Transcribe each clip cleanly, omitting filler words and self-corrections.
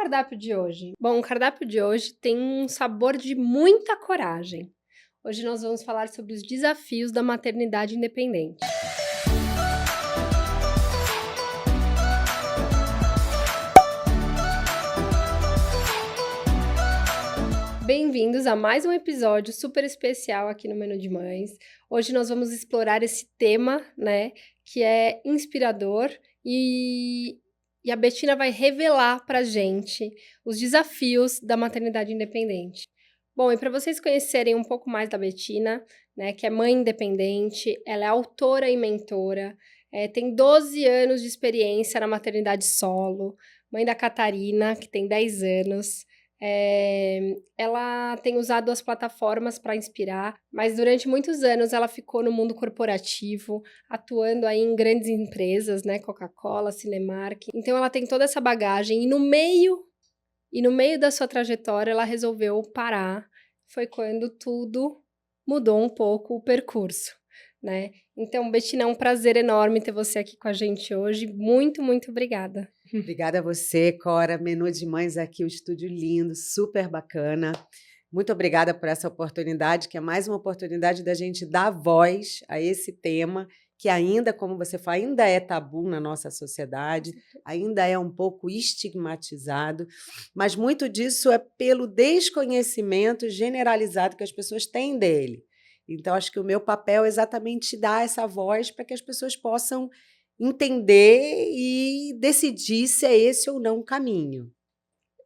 cardápio de hoje? Bom, o cardápio de hoje tem um sabor de muita coragem. Hoje nós vamos falar sobre os desafios da maternidade independente. Bem-vindos a mais um episódio super especial aqui no Menu de Mães. Hoje nós vamos explorar esse tema, né, que é inspirador e a Bettina vai revelar pra gente os desafios da maternidade independente. Bom, e para vocês conhecerem um pouco mais da Bettina, né, que é mãe independente, ela é autora e mentora, tem 12 anos de experiência na maternidade solo, mãe da Catarina, que tem 10 anos. Ela tem usado as plataformas para inspirar, mas durante muitos anos ela ficou no mundo corporativo, atuando aí em grandes empresas, né, Coca-Cola, Cinemark. Então ela tem toda essa bagagem e no meio da sua trajetória ela resolveu parar. Foi quando tudo mudou um pouco o percurso, né? Então, Bettina, é um prazer enorme ter você aqui com a gente hoje. Muito, muito obrigada. Obrigada a você, Cora. Menu de Mães aqui, o estúdio lindo, super bacana. Muito obrigada por essa oportunidade, que é mais uma oportunidade da gente dar voz a esse tema, que ainda, como você fala, ainda é tabu na nossa sociedade, ainda é um pouco estigmatizado, mas muito disso é pelo desconhecimento generalizado que as pessoas têm dele. Então, acho que o meu papel é exatamente dar essa voz para que as pessoas possam entender e decidir se é esse ou não o caminho.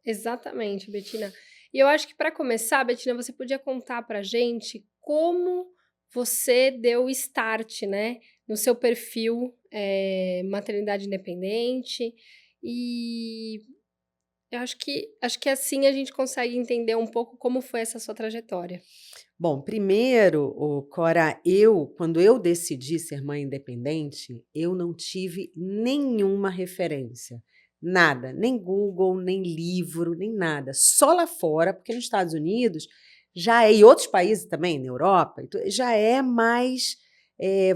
Exatamente, Bettina. E eu acho que para começar, Bettina, você podia contar para a gente como você deu o start, né, no seu perfil maternidade independente. E eu acho que assim a gente consegue entender um pouco como foi essa sua trajetória. Bom, primeiro, Cora, quando eu decidi ser mãe independente, eu não tive nenhuma referência. Nada, nem Google, nem livro, nem nada. Só lá fora, porque nos Estados Unidos já é, e outros países também, na Europa, já é mais,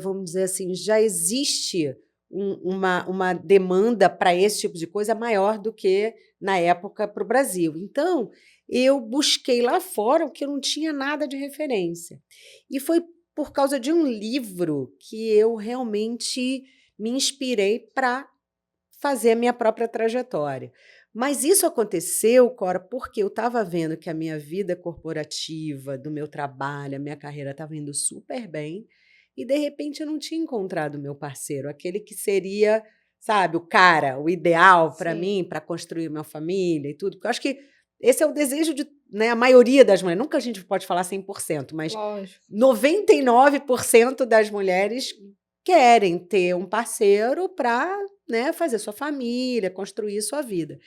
vamos dizer assim, já existe uma demanda para esse tipo de coisa maior do que na época para o Brasil. Então, eu busquei lá fora o que eu não tinha nada de referência. E foi por causa de um livro que eu realmente me inspirei para fazer a minha própria trajetória. Mas isso aconteceu, Cora, porque eu estava vendo que a minha vida corporativa, do meu trabalho, a minha carreira estava indo super bem, e de repente eu não tinha encontrado o meu parceiro, aquele que seria, sabe, o cara, o ideal para mim, para construir uma família e tudo. Porque eu acho que esse é o desejo de, né, a maioria das mulheres. Nunca a gente pode falar 100%, mas Lógico. 99% das mulheres querem ter um parceiro para, né, fazer sua família, construir sua vida.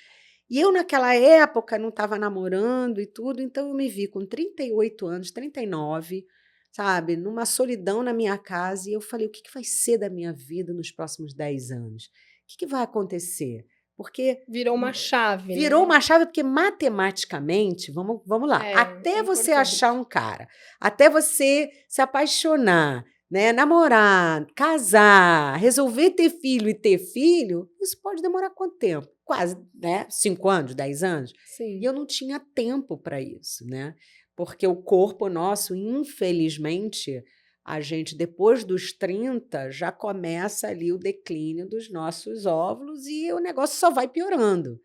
E eu, naquela época, não estava namorando e tudo, então eu me vi com 38 anos, 39, sabe, numa solidão na minha casa, e eu falei, o que vai ser da minha vida nos próximos 10 anos? O que vai acontecer? Porque Virou uma chave, virou né? uma chave, porque matematicamente, vamos lá, até você achar um cara, até você se apaixonar, né, namorar, casar, resolver ter filho e ter filho, isso pode demorar quanto tempo? Quase, né, 5 anos, 10 anos? Sim. E eu não tinha tempo para isso, né? Porque o corpo nosso, infelizmente, a gente, depois dos 30, já começa ali o declínio dos nossos óvulos e o negócio só vai piorando.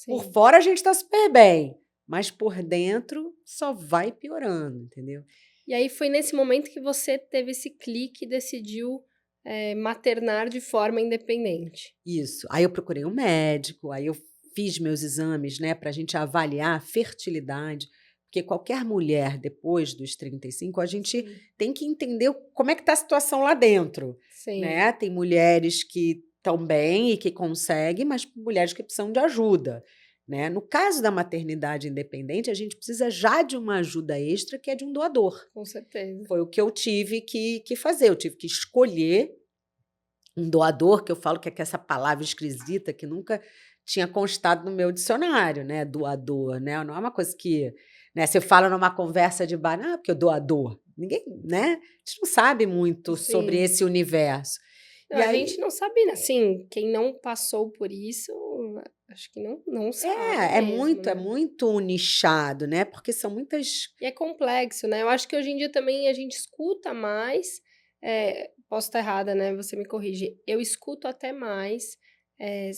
Por Sim. fora a gente está super bem, mas por dentro só vai piorando, entendeu? E aí foi nesse momento que você teve esse clique e decidiu maternar de forma independente. Isso. Aí eu procurei um médico, aí eu fiz meus exames, né, para a gente avaliar a fertilidade, porque qualquer mulher depois dos 35, a gente tem que entender como é que está a situação lá dentro, né? Tem mulheres que estão bem e que conseguem, mas mulheres que precisam de ajuda, né? No caso da maternidade independente, a gente precisa já de uma ajuda extra, que é de um doador. Com certeza. Foi o que eu tive que fazer, eu tive que escolher um doador, que eu falo que é essa palavra esquisita que nunca tinha constado no meu dicionário, né? Doador, né? Não é uma coisa que, né, você fala numa conversa de bar, porque eu doador. Ninguém, né? A gente não sabe muito sobre esse universo. Não, E a gente aí não sabe, assim, quem não passou por isso, acho que não sabe mesmo, é né. muito nichado, né, porque são muitas E é complexo, né, eu acho que hoje em dia também a gente escuta mais, posso estar errada, né, você me corrige, eu escuto até mais,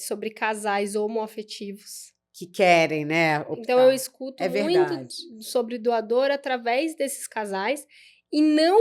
sobre casais homoafetivos. que querem, né, Então eu optar. escuto É muito verdade. sobre doador através desses casais, e não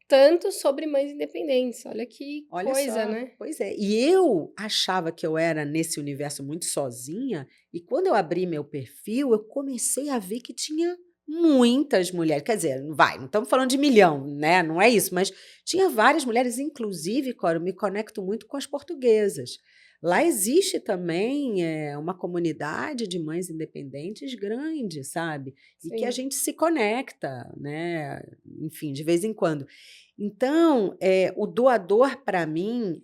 tanto sobre mães independentes, olha que Olha coisa, só, né. pois é. E eu achava que eu era nesse universo muito sozinha, e quando eu abri meu perfil, eu comecei a ver que tinha muitas mulheres. Quer dizer, não estamos falando de milhão, né? Não é isso, mas tinha várias mulheres, inclusive, Cora, eu me conecto muito com as portuguesas. Lá existe também uma comunidade de mães independentes grande, sabe? E que a Sim. gente se conecta, né? Enfim, de vez em quando. Então, o doador para mim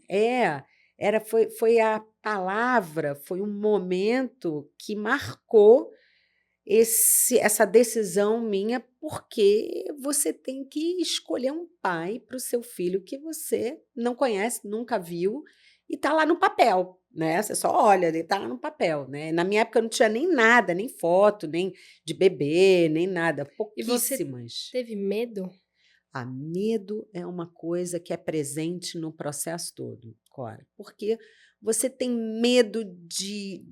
foi a palavra, foi um momento que marcou essa decisão minha, porque você tem que escolher um pai para o seu filho que você não conhece, nunca viu, e está lá no papel, né? Você só olha, ele está lá no papel, né? Na minha época não tinha nem nada, nem foto, nem de bebê, nem nada, E você pouquíssimas. teve medo? Medo é uma coisa que é presente no processo todo, Cora, porque você tem medo de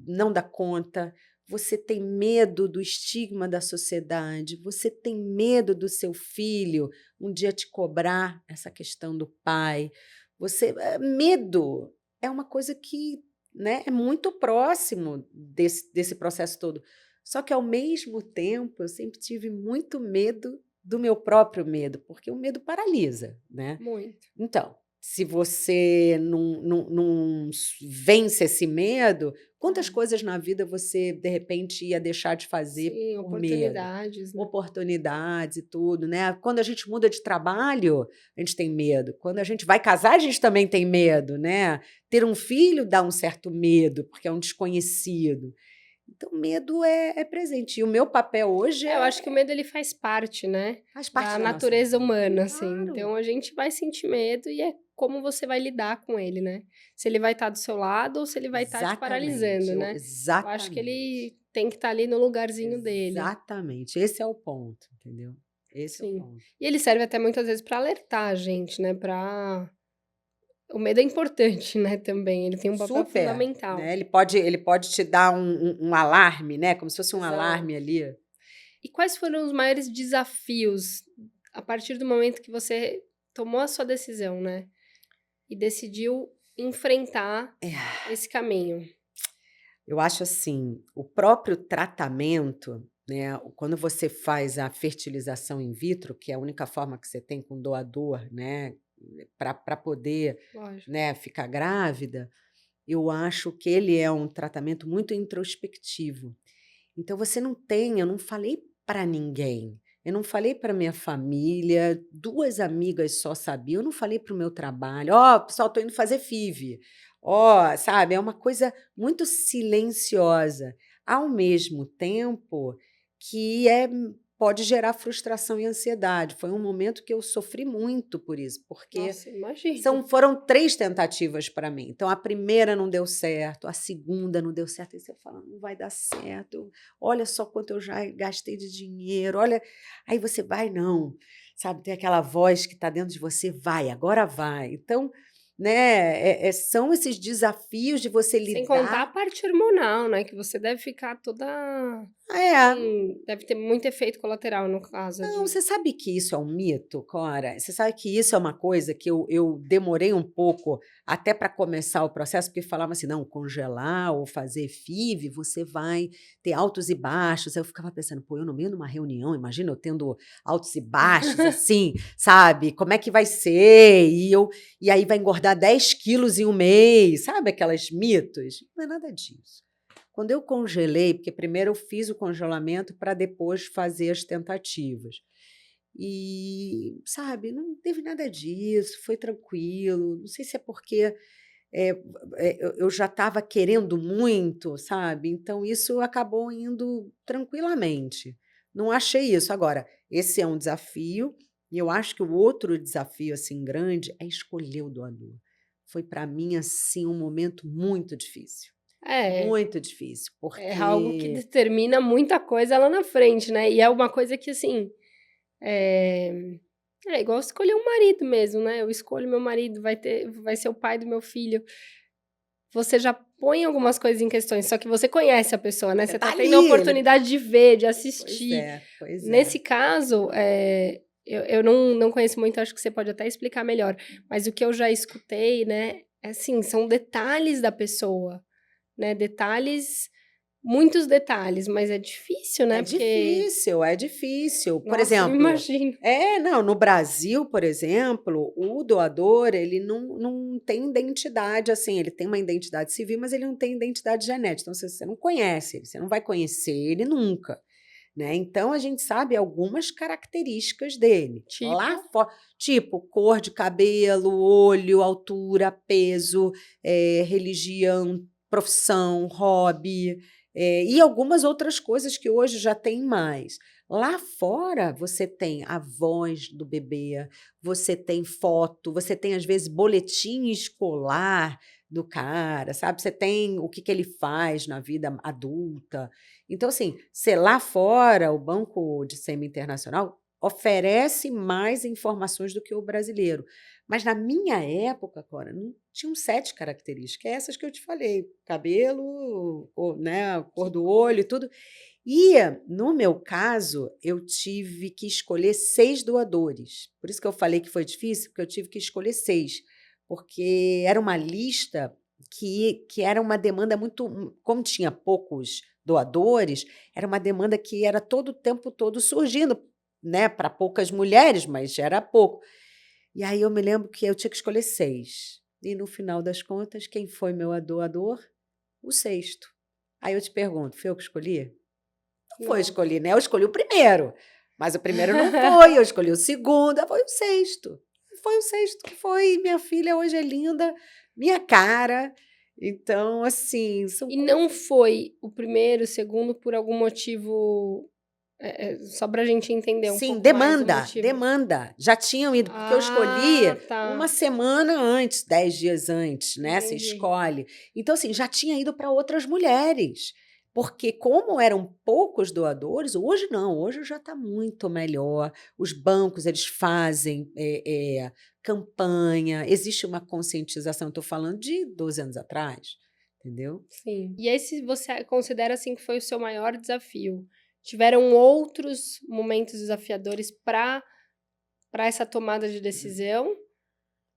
não dar conta, você tem medo do estigma da sociedade, você tem medo do seu filho um dia te cobrar essa questão do pai. Medo é uma coisa que, né, é muito próximo desse processo todo. Só que, ao mesmo tempo, eu sempre tive muito medo do meu próprio medo, porque o medo paralisa, né. Muito. Então, se você não vence esse medo, quantas É. coisas na vida você, de repente, ia deixar de fazer Sim, por medo? oportunidades, né. Oportunidades e tudo, né. Quando a gente muda de trabalho, a gente tem medo. Quando a gente vai casar, a gente também tem medo, né. Ter um filho dá um certo medo, porque é um desconhecido. Então, medo é presente. E o meu papel hoje Eu acho que o medo ele faz parte, né, faz parte da da nossa natureza vida. humana, assim, Claro, então a gente vai sentir medo e é como você vai lidar com ele, né. Se ele vai estar do seu lado ou se ele vai estar te exatamente, paralisando, né. Eu acho que exatamente, ele tem que estar ali no lugarzinho dele. exatamente. Esse é o ponto, entendeu? Esse é o Sim. ponto. E ele serve até muitas vezes para alertar a gente, né, para o medo é importante, né, também, ele tem um papel Super, fundamental. né? Ele pode te dar um alarme, né? Como se fosse um Exato. alarme ali. E quais foram os maiores desafios a partir do momento que você tomou a sua decisão, né, e decidiu enfrentar É. esse caminho? Eu acho assim, o próprio tratamento, né? Quando você faz a fertilização in vitro, que é a única forma que você tem com doador, né? Para poder, Lógico. né, ficar grávida. Eu acho que ele é um tratamento muito introspectivo. Então você não tem, eu não falei para ninguém, eu não falei para minha família, 2 amigas só sabiam, eu não falei para o meu trabalho: "Ó, pessoal, tô indo fazer FIV". Ó, sabe, é uma coisa muito silenciosa, ao mesmo tempo que pode gerar frustração e ansiedade. Foi um momento que eu sofri muito por isso, porque Nossa, imagino. foram 3 tentativas para mim. Então, a primeira não deu certo, a segunda não deu certo, aí você fala: "Não vai dar certo, olha só quanto eu já gastei de dinheiro, olha", aí você vai: "Não", sabe, tem aquela voz que está dentro de você: "Vai, agora vai". Então, né, são esses desafios de você Sem contar a lidar. parte hormonal, né, que você deve ficar toda É. assim, deve ter muito efeito colateral no caso Não, de você sabe que isso é um mito, Cora? Você sabe que isso é uma coisa que eu demorei um pouco até para começar o processo, porque falava assim: "Não, congelar ou fazer FIV, você vai ter altos e baixos". Aí eu ficava pensando: "Pô, eu no meio de uma reunião, imagina eu tendo altos e baixos assim, sabe, como é que vai ser? E aí vai engordar 10 quilos em um mês", sabe aquelas mitos? Não é nada disso. Quando eu congelei, porque primeiro eu fiz o congelamento para depois fazer as tentativas. E, sabe, não teve nada disso, foi tranquilo. Não sei se é porque eu já estava querendo muito, sabe? Então isso acabou indo tranquilamente. Não achei isso. Agora, esse é um desafio. E eu acho que o outro desafio, assim, grande é escolher o doador. Foi para mim, assim, um momento muito difícil. É, Muito difícil, é algo que porque determina muita coisa lá na frente, né? E é uma coisa que, assim, é, é igual escolher um marido mesmo, né? Eu escolho meu marido, vai ser o pai do meu filho. Você já põe algumas coisas em questões, só que você conhece a pessoa, né? você Você tá tá tendo a ali, ele oportunidade de ver, de pois assistir. é, pois é. Nesse caso, eu não conheço muito, acho que você pode até explicar melhor, mas o que eu já escutei, né, é assim, são detalhes da pessoa, né? Detalhes, muitos detalhes, mas é difícil, É né? Porque, difícil, é difícil. Por nossa, eu exemplo, imagino. não, no Brasil, por exemplo, o doador, ele não tem identidade, assim, ele tem uma identidade civil, mas ele não tem identidade genética. Então, você não conhece ele, você não vai conhecer ele nunca, né? Então, a gente sabe algumas características dele. Lá Tipo, fora, tipo cor de cabelo, olho, altura, peso, religião, profissão, hobby, e algumas outras coisas que hoje já tem mais. Lá fora, você tem a voz do bebê, você tem foto, você tem, às vezes, boletim escolar do cara, sabe? Você tem o que que ele faz na vida adulta. Então, assim, sei lá fora, o Banco de Sêmen Internacional oferece mais informações do que o brasileiro. Mas na minha época, Cora, não tinham 7 características, essas que eu te falei: cabelo, né, a cor do olho e tudo. E, no meu caso, eu tive que escolher 6 doadores. Por isso que eu falei que foi difícil, porque eu tive que escolher 6, porque era uma lista que era uma demanda muito, como tinha poucos doadores, era uma demanda que era todo o tempo todo surgindo, né, para poucas mulheres, mas era pouco. E aí eu me lembro que eu tinha que escolher 6. E no final das contas, quem foi meu doador? O sexto. Aí eu te pergunto, foi eu que escolhi? Não foi nossa. escolher, né? Eu escolhi o primeiro, mas o primeiro não foi, eu escolhi o segundo, foi o sexto. Foi o sexto que foi. Minha filha hoje é linda, minha cara. Então, assim, são E coisas. não foi o primeiro, o segundo, por algum motivo, só pra gente entender um Sim, pouco mais o demanda, motivo. demanda. Já tinham ido, porque eu escolhi Ah, tá. uma semana antes, 10 dias antes, né? Você Entendi. escolhe. Então, assim, já tinha ido para outras mulheres. Porque, como eram poucos doadores, hoje não, hoje já está muito melhor. Os bancos, eles fazem campanha, existe uma conscientização. Estou falando de 12 anos atrás, entendeu? Sim. E esse você considera, assim, que foi o seu maior desafio? Tiveram outros momentos desafiadores para essa tomada de decisão?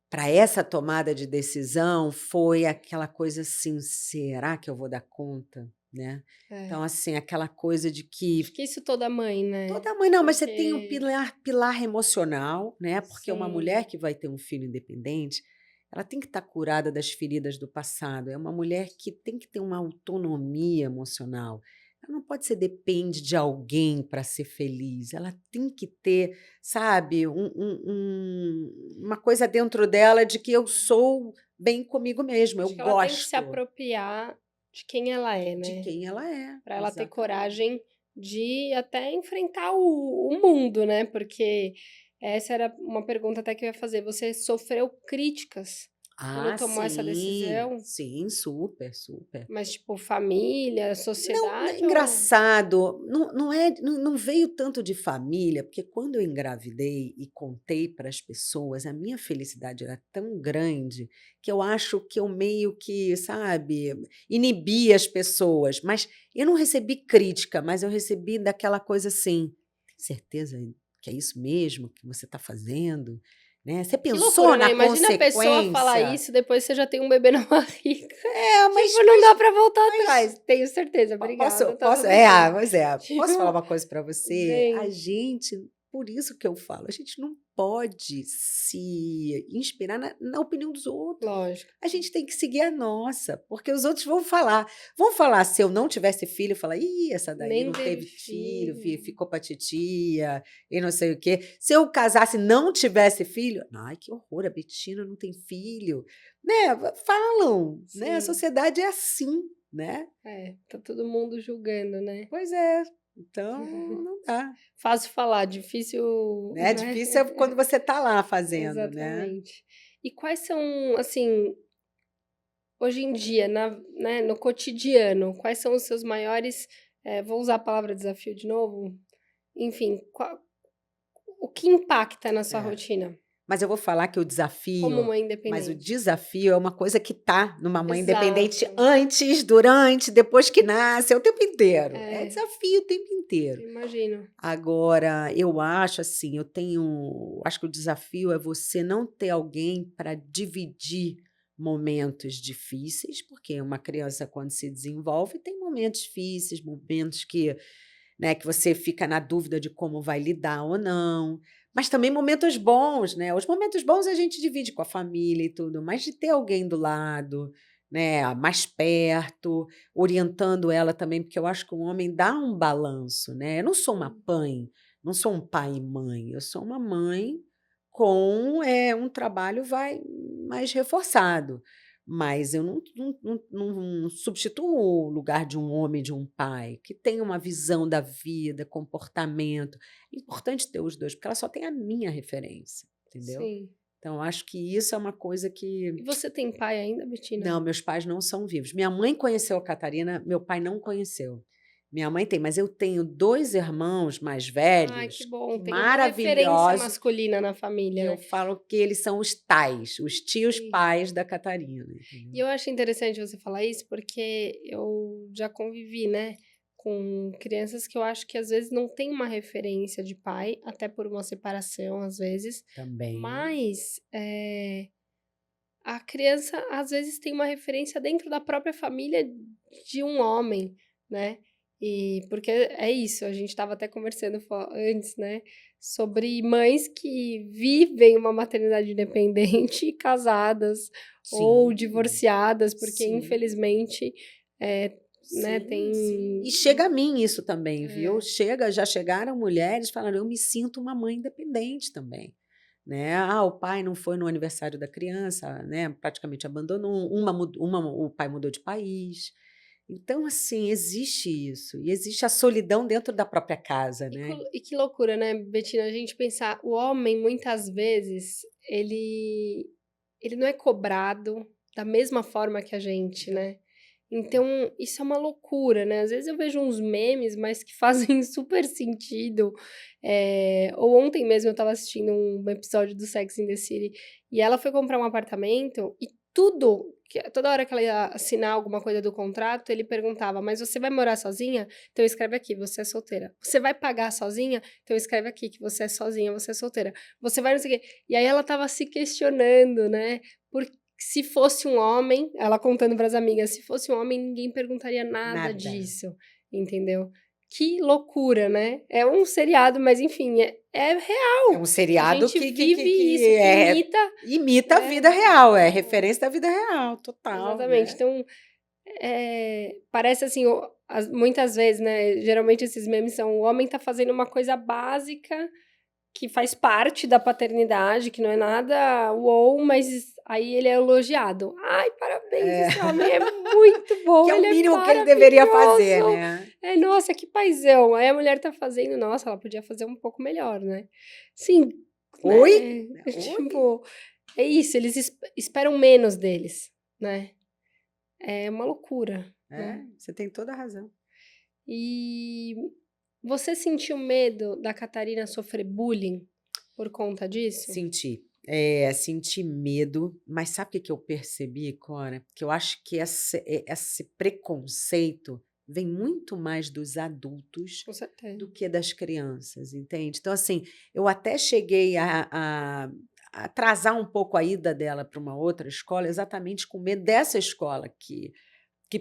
Para essa tomada de decisão foi aquela coisa assim: será que eu vou dar conta, né? Então, É. assim, aquela coisa de que Acho que isso toda mãe, né? toda mãe não, mas você tem um Porque pilar emocional, né? Porque uma sim, mulher que vai ter um filho independente, ela tem que estar curada das feridas do passado. É uma mulher que tem que ter uma autonomia emocional. Ela não pode ser depende de alguém para ser feliz. Ela tem que ter, sabe, uma coisa dentro dela de que eu sou bem comigo mesma, eu acho que ela tem que se gosto apropriar de quem ela é, de né? quem ela é. Para ela ter Exatamente. coragem de até enfrentar o mundo, né? Porque essa era uma pergunta até que eu ia fazer. Você sofreu críticas quando Ah, tomou essa sim, decisão? sim, super, super. Mas, tipo, família, Não, sociedade ou engraçado, não veio tanto de família, porque quando eu engravidei e contei para as pessoas, a minha felicidade era tão grande que eu acho que eu meio que, sabe, inibi as pessoas. Mas eu não recebi crítica, mas eu recebi daquela coisa assim: tem certeza que é isso mesmo que você está fazendo? Né? Você que pensou loucura, na né? Imagina a pessoa falar consequência? isso, depois você já tem um bebê na barriga. Mas, Tipo, não mas dá pra voltar mas atrás. Tenho certeza, Posso obrigada, tá posso tudo bem. pois é. Posso falar Tipo, uma coisa para você? A gente, gente por isso que eu falo, a gente não pode se inspirar na opinião dos outros. lógico, A gente tem que seguir a nossa, porque os outros vão falar. Vão falar, se eu não tivesse filho, falar: "Ih, essa daí nem não teve teve filho, filho. ficou pra titia e não sei o quê". Se eu casasse e não tivesse filho: "Ai, que horror, a Betina não tem filho", né, falam, né, a Sim, sociedade é assim, né. tá todo mundo julgando, né? Pois é. Então, não dá. Fácil falar, difícil, Né? né? Difícil é quando você está lá fazendo, né? Exatamente. E quais são, assim, hoje em dia, né, no cotidiano, quais são os seus maiores, vou usar a palavra desafio de novo? Enfim, o que impacta na sua É. rotina Mas eu vou falar que como mãe o independente? desafio é uma coisa que tá numa mãe independente Exato. antes, durante, depois que nasce, é o tempo inteiro. É É, desafio o tempo inteiro. eu imagino. Agora, eu acho assim, acho que o desafio é você não ter alguém para dividir momentos difíceis, porque uma criança, quando se desenvolve, tem momentos difíceis, momentos que, né, que você fica na dúvida de como vai lidar ou não, mas também momentos bons, né? Os momentos bons a gente divide com a família e tudo, mas de ter alguém do lado, né, mais perto, orientando ela também, porque eu acho que o homem dá um balanço, né? Eu não sou uma mãe, não sou um pai e mãe, eu sou uma mãe com um trabalho mais reforçado. Mas eu não substituo o lugar de um homem, de um pai, que tem uma visão da vida, comportamento. É importante ter os dois, porque ela só tem a minha referência, entendeu? Sim. Então, eu acho que isso é uma coisa E que. você tem pai ainda, Bettina? Não, meus pais não são vivos. Minha mãe conheceu a Catarina, meu pai não conheceu. Minha mãe tem, mas eu tenho 2 irmãos mais Ai, que velhos, bom. que Tem uma referência maravilhosos, masculina na que família, eu né? falo que eles são os tais, os tios Sim. pais da Catarina, E entendeu? eu acho interessante você falar isso, porque eu já convivi, né, com crianças que eu acho que às vezes não tem uma referência de pai, até por uma separação, às vezes, Também. mas a criança às vezes tem uma referência dentro da própria família de um homem, né? E porque é isso, a gente estava até conversando antes, né? Sobre mães que vivem uma maternidade independente, casadas ou Sim, divorciadas, porque sim, infelizmente, né, sim, sim. E tem. chega a mim isso também, viu? É, Já chegaram mulheres falando, eu me sinto uma mãe independente também. Né? Ah, o pai não foi no aniversário da criança, né? Praticamente abandonou. O pai mudou de país. Então, assim, existe isso. E existe a solidão dentro da própria casa, né? e que loucura, né, Betina? A gente pensar, o homem muitas vezes ele não é cobrado da mesma forma que a gente, né? Então, isso é uma loucura, né? Às vezes eu vejo uns memes, mas que fazem super sentido. Ou ontem mesmo eu estava assistindo um episódio do Sex and the City e ela foi comprar um apartamento e toda hora que ela ia assinar alguma coisa do contrato, ele perguntava: Mas você vai morar sozinha? Então escreve aqui, você é solteira. Você vai pagar sozinha? Então escreve aqui que você é sozinha, você é solteira. Você vai não sei o quê. E aí ela estava se questionando, né? Se fosse um homem, ela contando para as amigas, se fosse um homem, ninguém perguntaria nada Nada. disso, entendeu? Que loucura, né? É um seriado, mas enfim, é real. É um A seriado gente vive isso, que imita a vida né? real, é referência da vida real, total, Exatamente. né? Então, parece assim, muitas vezes, né? Geralmente esses memes são o homem tá fazendo uma coisa básica que faz parte da paternidade, que não é nada uou, mas aí ele é elogiado. Ai, parabéns, É. esse homem é muito bom, Que é o ele é mínimo que ele deveria fazer, maravilhoso. né? Nossa, que paizão. Aí a mulher tá fazendo, nossa, ela podia fazer um pouco melhor, né? Sim, Oi? né? Oi? Tipo, é isso, eles esperam menos deles, né? É uma loucura, É, né? você tem toda a razão. E você sentiu medo da Catarina sofrer bullying por conta disso? Senti medo, mas sabe o que que eu percebi, Cora? Que eu acho que esse preconceito vem muito mais dos adultos Com certeza. do que das crianças, entende? Então, assim, eu até cheguei a atrasar um pouco a ida dela para uma outra escola, exatamente com medo dessa escola que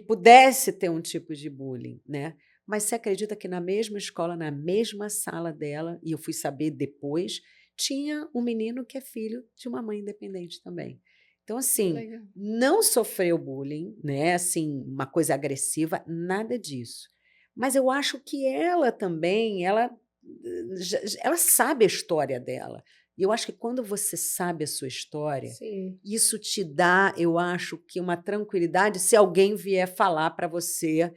pudesse ter um tipo de bullying, né? Mas você acredita que na mesma escola, na mesma sala dela, e eu fui saber depois, tinha um menino que é filho de uma mãe independente também. Então, Que assim, legal. não sofreu bullying, né? Assim, uma coisa agressiva, nada disso. Mas eu acho que ela também, ela sabe a história dela. E eu acho que quando você sabe a sua história, Sim. isso te dá, eu acho que uma tranquilidade se alguém vier falar para você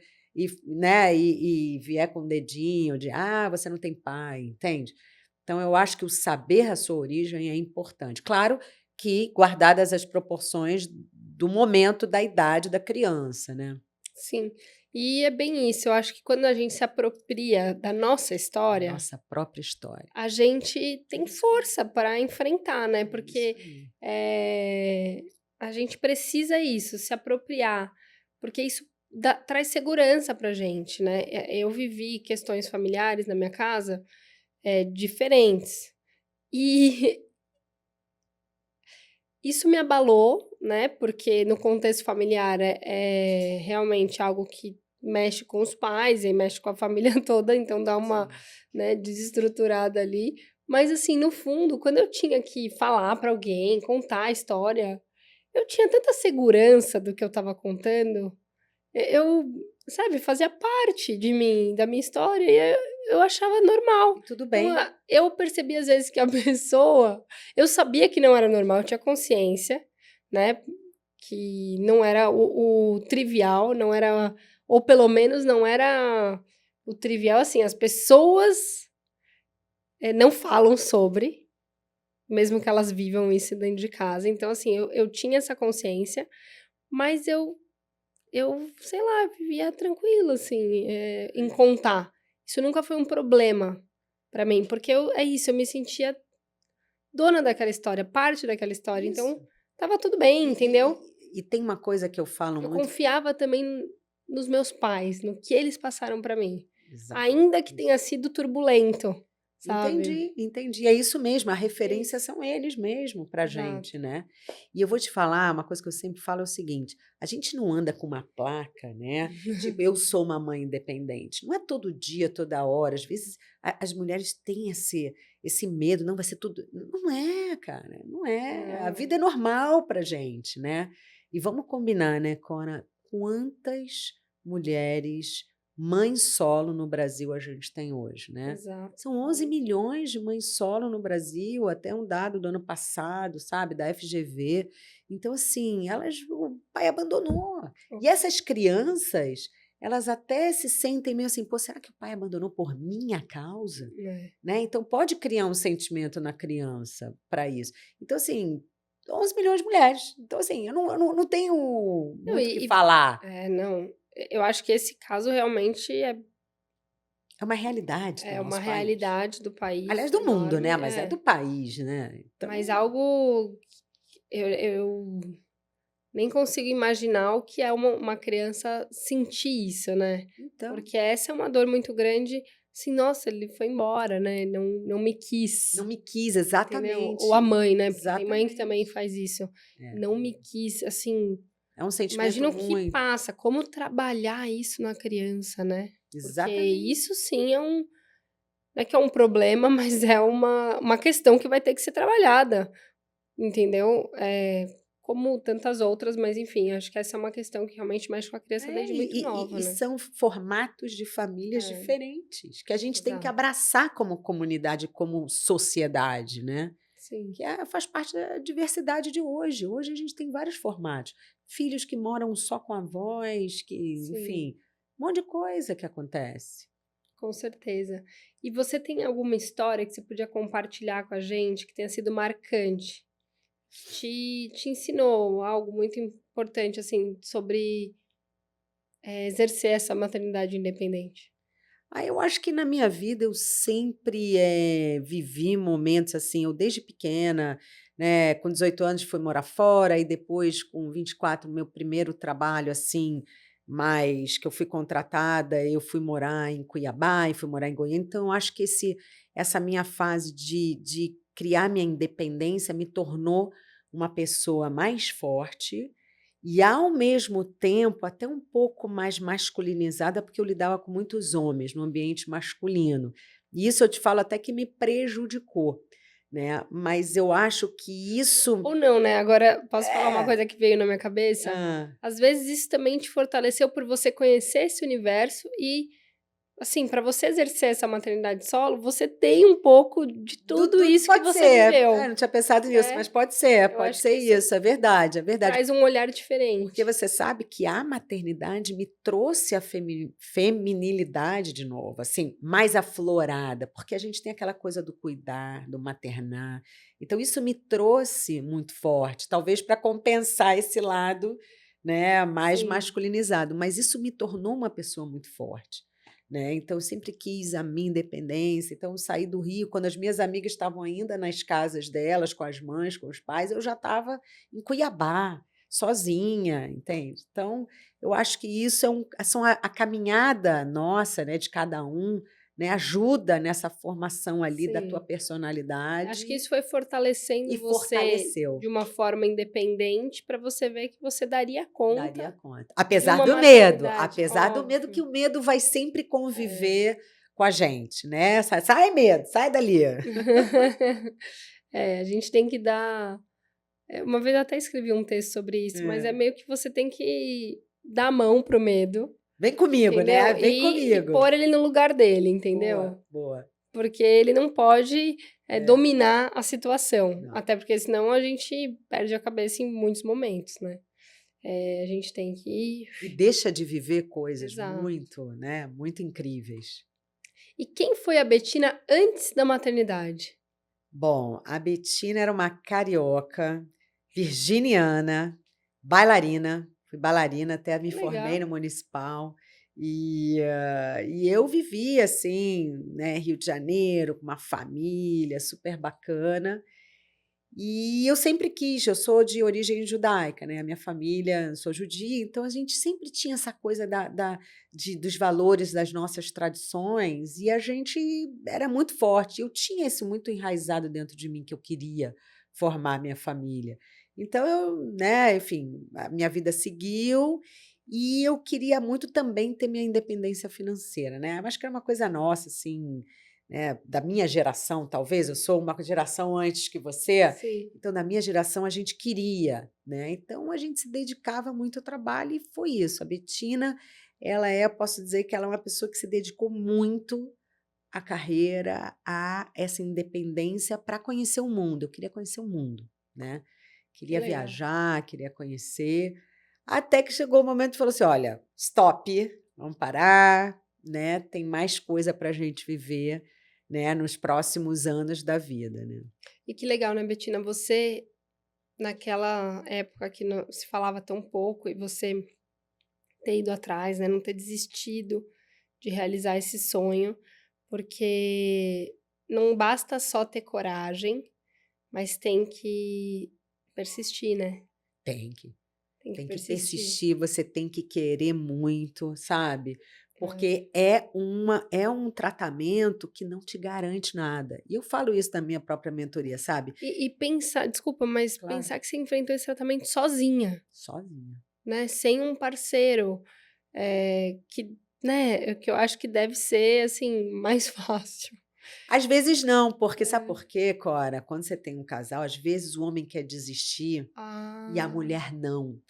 né, e vier com o dedinho de, você não tem pai, entende? Então, eu acho que o saber a sua origem é importante. Claro que guardadas as proporções do momento, da idade da criança, né? Sim. E é bem isso, eu acho que quando a gente se apropria da nossa Da história, nossa própria história. a gente tem força para enfrentar, né? É Porque isso aí. a gente precisa isso, se apropriar, porque isso traz segurança pra gente, né? Eu vivi questões familiares na minha casa diferentes. E isso me abalou, né? Porque no contexto familiar é realmente algo que mexe com os pais e mexe com a família toda, então dá uma, Sim. né, desestruturada ali. Mas assim, no fundo, quando eu tinha que falar para alguém, contar a história, eu tinha tanta segurança do que eu estava contando, eu, sabe, fazia parte de mim, da minha história, e eu achava normal. E tudo Então, bem. eu percebi às vezes que a pessoa, eu sabia que não era normal, eu tinha consciência, né, que não era o trivial, não era, ou pelo menos não era o trivial, assim, as pessoas não falam sobre, mesmo que elas vivam isso dentro de casa. Então, assim, eu tinha essa consciência, mas eu, sei lá, vivia tranquila, assim, em contar. Isso nunca foi um problema pra mim, porque é isso, eu me sentia dona daquela história, parte daquela história, Isso. então estava tudo bem, E, entendeu? e tem uma coisa que eu falo Eu muito. confiava também nos meus pais, no que eles passaram pra mim, Exato. ainda que tenha sido turbulento, sabe? Entendi, entendi. É isso mesmo, a É referência isso, são eles mesmo pra exato. gente, né. E eu vou te falar, uma coisa que eu sempre falo é o seguinte: a gente não anda com uma placa, né, tipo: "Eu sou uma mãe independente". Não é todo dia, toda hora, às vezes as mulheres têm esse medo: "Não, vai ser tudo", não é, cara, não é. A Não, vida é normal pra gente, né. E vamos combinar, né, Cora, quantas mulheres mães solo no Brasil a gente tem hoje, né. exato. São 11 milhões de mães solo no Brasil, até um dado do ano passado, sabe, da FGV. Então, assim, o pai abandonou. E essas crianças, elas até se sentem meio assim: "Pô, será que o pai abandonou por minha causa?", É. né. Então pode criar um sentimento na criança para isso. Então, assim, 11 milhões de mulheres. Então, assim, eu não tenho Não, muito o que falar. não, eu acho que esse caso realmente É uma realidade do é uma nosso país. realidade do país Aliás, do mundo, enorme, né, mas é do país, né, mas então algo que eu nem consigo imaginar o que é uma criança sentir isso, né. então, Porque essa é uma dor muito grande, assim: "Nossa, ele foi embora, né, não me não quis", me quis, entendeu. Ou a exatamente, mãe, né, porque tem mãe que também exatamente. faz isso, É, "não me quis", assim, é um sentimento imagina o que muito passa, como trabalhar isso na criança, né. Porque exatamente. isso sim não é que é um problema, mas é uma questão que vai ter que ser trabalhada, entendeu. Como tantas outras, mas enfim, acho que essa é uma questão que realmente mexe com a criança É, desde muito nova, e né. são formatos de famílias É, diferentes, que a gente tem que exato. abraçar como comunidade, como sociedade, né, Sim, que faz parte da diversidade de hoje. Hoje a gente tem vários formatos. Filhos que moram só com avós, que sim, enfim, um monte de coisa que acontece. com certeza. E você tem alguma história que você podia compartilhar com a gente que tenha sido marcante? Que te ensinou algo muito importante, assim, sobre, exercer essa maternidade independente? Eu acho que na minha vida eu sempre, vivi momentos assim, eu desde pequena, né, com 18 anos fui morar fora e depois com 24 meu primeiro trabalho, assim, mais que eu fui contratada, eu fui morar em Cuiabá e fui morar em Goiânia, então eu acho que essa minha fase de criar minha independência me tornou uma pessoa mais forte e, ao mesmo tempo, até um pouco mais masculinizada, porque eu lidava com muitos homens no ambiente masculino. E isso eu te falo até que me prejudicou, né, mas eu acho que isso Ou não, né, agora posso falar uma é. coisa que veio na minha cabeça? Hã. Às vezes isso também te fortaleceu por você conhecer esse universo e, assim, para você exercer essa maternidade solo, você tem um pouco de tudo isso que Pode você ser. viveu, Não tinha pensado nisso, mas né. Eu pode acho que ser isso isso, é verdade, é verdade. traz um olhar Porque diferente. você sabe que a maternidade me trouxe a feminilidade de novo, assim, mais aflorada, porque a gente tem aquela coisa do cuidar, do maternar. Então, isso me trouxe muito forte, talvez para compensar esse lado, né, mais Sim. masculinizado, mas isso me tornou uma pessoa muito forte. Né? Então, eu sempre quis a minha independência. Então, eu saí do Rio, quando as minhas amigas estavam ainda nas casas delas, com as mães, com os pais, eu já estava em Cuiabá, sozinha, entende? Então, eu acho que isso são a caminhada nossa, né, de cada um, né, ajuda nessa formação ali da tua Sim. personalidade Acho que isso foi fortalecendo e você fortaleceu. de uma forma independente para você ver que você daria conta Daria conta. de uma maternidade. Apesar do medo, que Óbvio. o medo vai sempre É. conviver com a gente, né? Sai medo, sai dali. É, a gente tem que dar. Uma vez eu até escrevi um texto sobre isso, mas é É. meio que você tem que dar a mão pro medo, Vem comigo, né? entendeu? Vem E comigo. pôr ele no lugar dele, Boa, entendeu? boa. Porque ele não pode É, dominar a situação. não. Até porque senão a gente perde a cabeça em muitos momentos, né? A gente tem que. E deixa de viver coisas Exato. muito, né? Muito incríveis. E quem foi a Betina antes da maternidade? Bom, a Betina era uma carioca, virginiana, bailarina. Fui bailarina até me Que formei legal. no municipal. E eu vivia assim, né, Rio de Janeiro, com uma família super bacana. E eu sempre quis, eu sou de origem judaica, né? A minha família, sou judia, então a gente sempre tinha essa coisa dos valores das nossas tradições, e a gente era muito forte. Eu tinha isso muito enraizado dentro de mim, que eu queria formar minha família. Então eu, né, enfim, a minha vida seguiu. E eu queria muito também ter minha independência financeira, né? Acho que era uma coisa nossa, assim, né, da minha geração, talvez. Eu sou uma geração antes que você, Sim. então, na minha geração, a gente queria, né? Então, a gente se dedicava muito ao trabalho e foi isso. A Betina, posso dizer que ela é uma pessoa que se dedicou muito à carreira, a essa independência para conhecer o mundo. Eu queria conhecer o mundo, né? Que Queria legal. viajar, queria conhecer, até que chegou o momento e falou assim: olha, stop, vamos parar, né? Tem mais coisa para a gente viver, né? Nos próximos anos da vida, né? E que legal, né, Betina? Você, naquela época que se falava tão pouco e você ter ido atrás, né? Não ter desistido de realizar esse sonho, porque não basta só ter coragem, mas tem que persistir, né? Tem que. Tem que Tem que persistir. persistir, você tem que querer muito, sabe? É. Porque é um tratamento que não te garante nada. E eu falo isso na minha própria mentoria, sabe? E pensar, desculpa, mas Claro. pensar que você enfrentou esse tratamento sozinha, Sozinha. né? Sem um parceiro, que, né? Que eu acho que deve ser, assim, mais fácil. Às vezes não, porque sabe É. por quê, Cora? Quando você tem um casal, às vezes o homem quer desistir e a Ah, mulher não.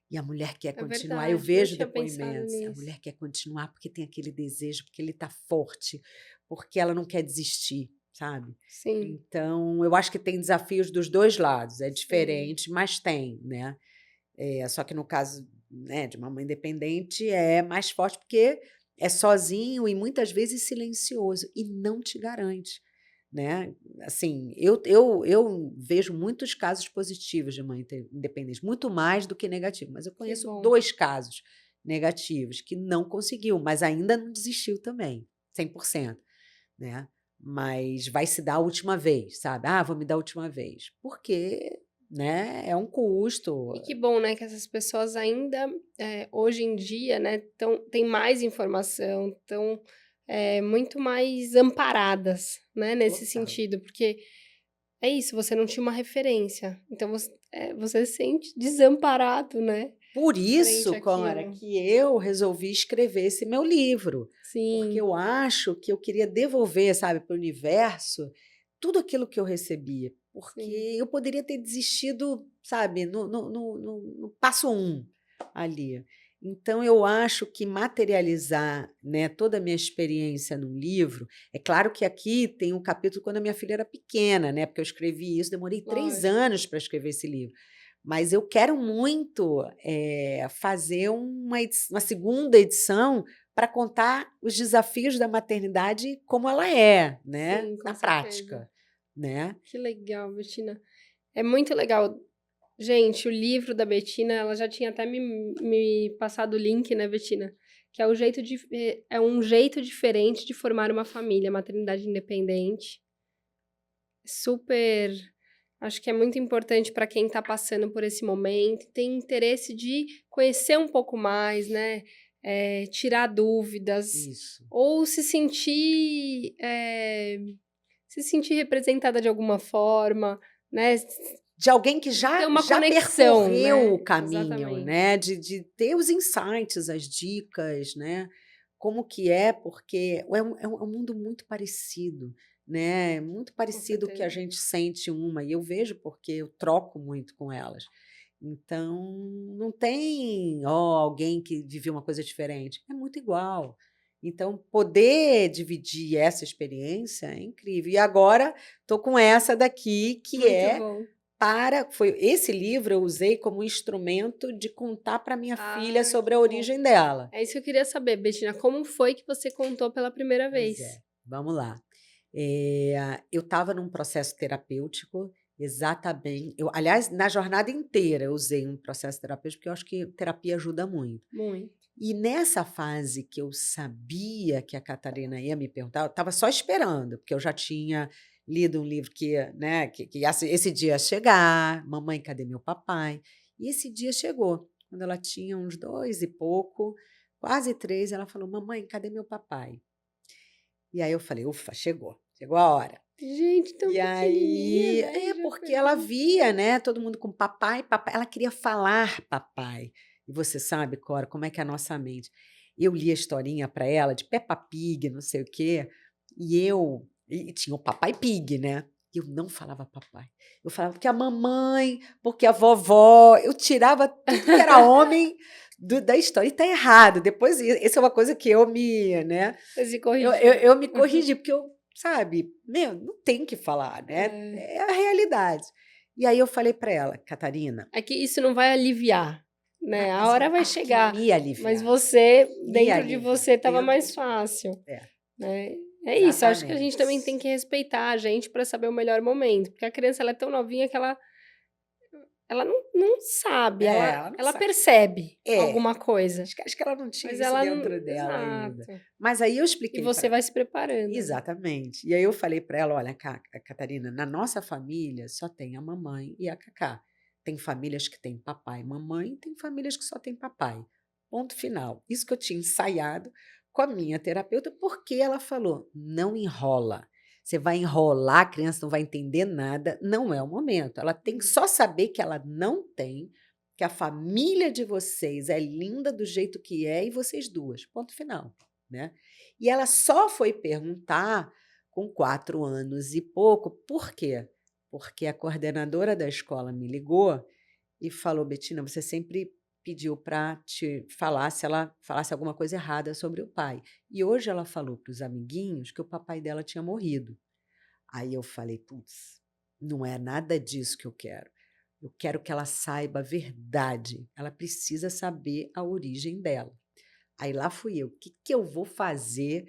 E a mulher quer é continuar. Eu verdade, não vejo tinha pensado depoimentos. A nisso. mulher quer continuar porque tem aquele desejo, porque ele está forte, porque ela não quer desistir, sabe? Sim, Então, eu acho que tem desafios dos dois lados. É sim. diferente, mas tem, né? Só que no caso, né, de uma mãe independente é mais forte porque é sozinho e muitas vezes silencioso e não te garante, né? Assim, eu vejo muitos casos positivos de mãe independente, muito mais do que negativo, mas eu Que conheço bom. 2 casos negativos que não conseguiu, mas ainda não desistiu também, 100%, né? Mas vai se dar a última vez, sabe? Ah, vou me dar a última vez. Porque, né, é um custo. E que bom, né, que essas pessoas ainda, hoje em dia, né, têm mais informação, estão, muito mais amparadas, né, nesse Total. sentido, porque é isso, você não tinha uma referência, então você se sente desamparado, né, Por frente isso, Cora, àquilo. que eu resolvi escrever esse meu livro, porque Sim, eu acho que eu queria devolver, sabe, para o universo tudo aquilo que eu recebia, porque sim. eu poderia ter desistido, sabe, no passo 1 ali. Então, eu acho que materializar, né, toda a minha experiência num livro, é claro que aqui tem um capítulo quando a minha filha era pequena, né, porque eu escrevi isso, demorei 3 Lógico. anos para escrever esse livro. Mas eu quero muito fazer uma segunda edição para contar os desafios da maternidade como ela é, né, Sim, com na certeza. prática, né. Que legal, Betina. É muito legal. Gente, o livro da Betina, ela já tinha até me passado o link, né, Betina? Que é, é um jeito diferente de formar uma família, maternidade independente. Super. Acho que é muito importante para quem está passando por esse momento, tem interesse de conhecer um pouco mais, né? Tirar dúvidas, Isso. ou se sentir representada de alguma forma, né? De alguém que Ter já uma já conexão, percorreu né? o caminho, Exatamente. né, de ter os insights, as dicas, né, como que é, porque é um mundo muito parecido, né, muito Com parecido o que a certeza. gente sente uma, e eu vejo porque eu troco muito com elas. Então, não tem, alguém que viveu uma coisa diferente, é muito igual. Então, poder dividir essa experiência é incrível. E agora estou com essa daqui, que Muito é bom. foi esse livro eu usei como instrumento de contar para minha filha Ah, sobre que a bom. origem dela. É isso que eu queria saber, Betina. Como foi que você contou pela primeira Pois vez? é, vamos lá. Eu estava num processo terapêutico, exatamente. Aliás, na jornada inteira eu usei um processo terapêutico, porque eu acho que terapia ajuda muito. Muito. E nessa fase que eu sabia que a Catarina ia me perguntar, eu estava só esperando, porque eu já tinha lido um livro né, que esse dia ia chegar, Mamãe, cadê meu papai? E esse dia chegou. Quando ela tinha uns 2 e pouco, quase 3, ela falou: Mamãe, cadê meu papai? E aí eu falei: Ufa, chegou a hora. Gente, tão E pequenininha, aí né? E já porque ela perguntou. via, né, todo mundo com papai, papai, ela queria falar papai. E você sabe, Cora, como é que é a nossa mente. Eu li a historinha para ela de Peppa Pig, não sei o quê, e tinha o Papai Pig, né, e eu não falava papai. Eu falava porque a mamãe, porque a vovó, eu tirava tudo que era homem da história, e tá errado, depois isso é uma coisa que eu né, Você se eu eu corrigiu. eu me corrigi, porque sabe, meu, não tem que falar, né, É. é a realidade. E aí eu falei para ela: "Catarina", É que isso não vai aliviar, né? A mas hora vai acho que chegar, me mas aliviar, você, me dentro de aliviar, você, estava dentro mais de mim. fácil, É, né? É isso, acho que a gente também tem exatamente. que respeitar a gente para saber o melhor momento, porque a criança ela é tão novinha que ela não sabe, É, ela, ela não ela sabe. percebe É, alguma coisa, acho que ela não tinha mas isso ela não. dentro dela ainda. Exato. Mas aí eu E expliquei você para vai se preparando, né? exatamente. E aí eu falei para ela: "Olha, Catarina, na nossa família só tem a mamãe e a Cacá. Tem famílias que têm papai e mamãe, tem famílias que só têm papai. Ponto final". Isso que eu tinha ensaiado com a minha terapeuta, porque ela falou: "Não enrola. Você vai enrolar, a criança não vai entender nada, não é o momento. Ela tem que Hum. só saber que ela não tem, que a família de vocês é linda do jeito que é e vocês duas. Ponto final", né. E ela só foi perguntar com 4 anos e pouco, por quê? Porque a coordenadora da escola me ligou e falou: "Betina, você sempre pediu para te falar se ela falasse alguma coisa errada sobre o pai. E hoje ela falou para os amiguinhos que o papai dela tinha morrido". Aí eu falei: "Putz, não é nada disso que eu quero. Eu quero que ela saiba a verdade. Ela precisa saber a origem dela". Aí lá fui eu: "O que que eu vou fazer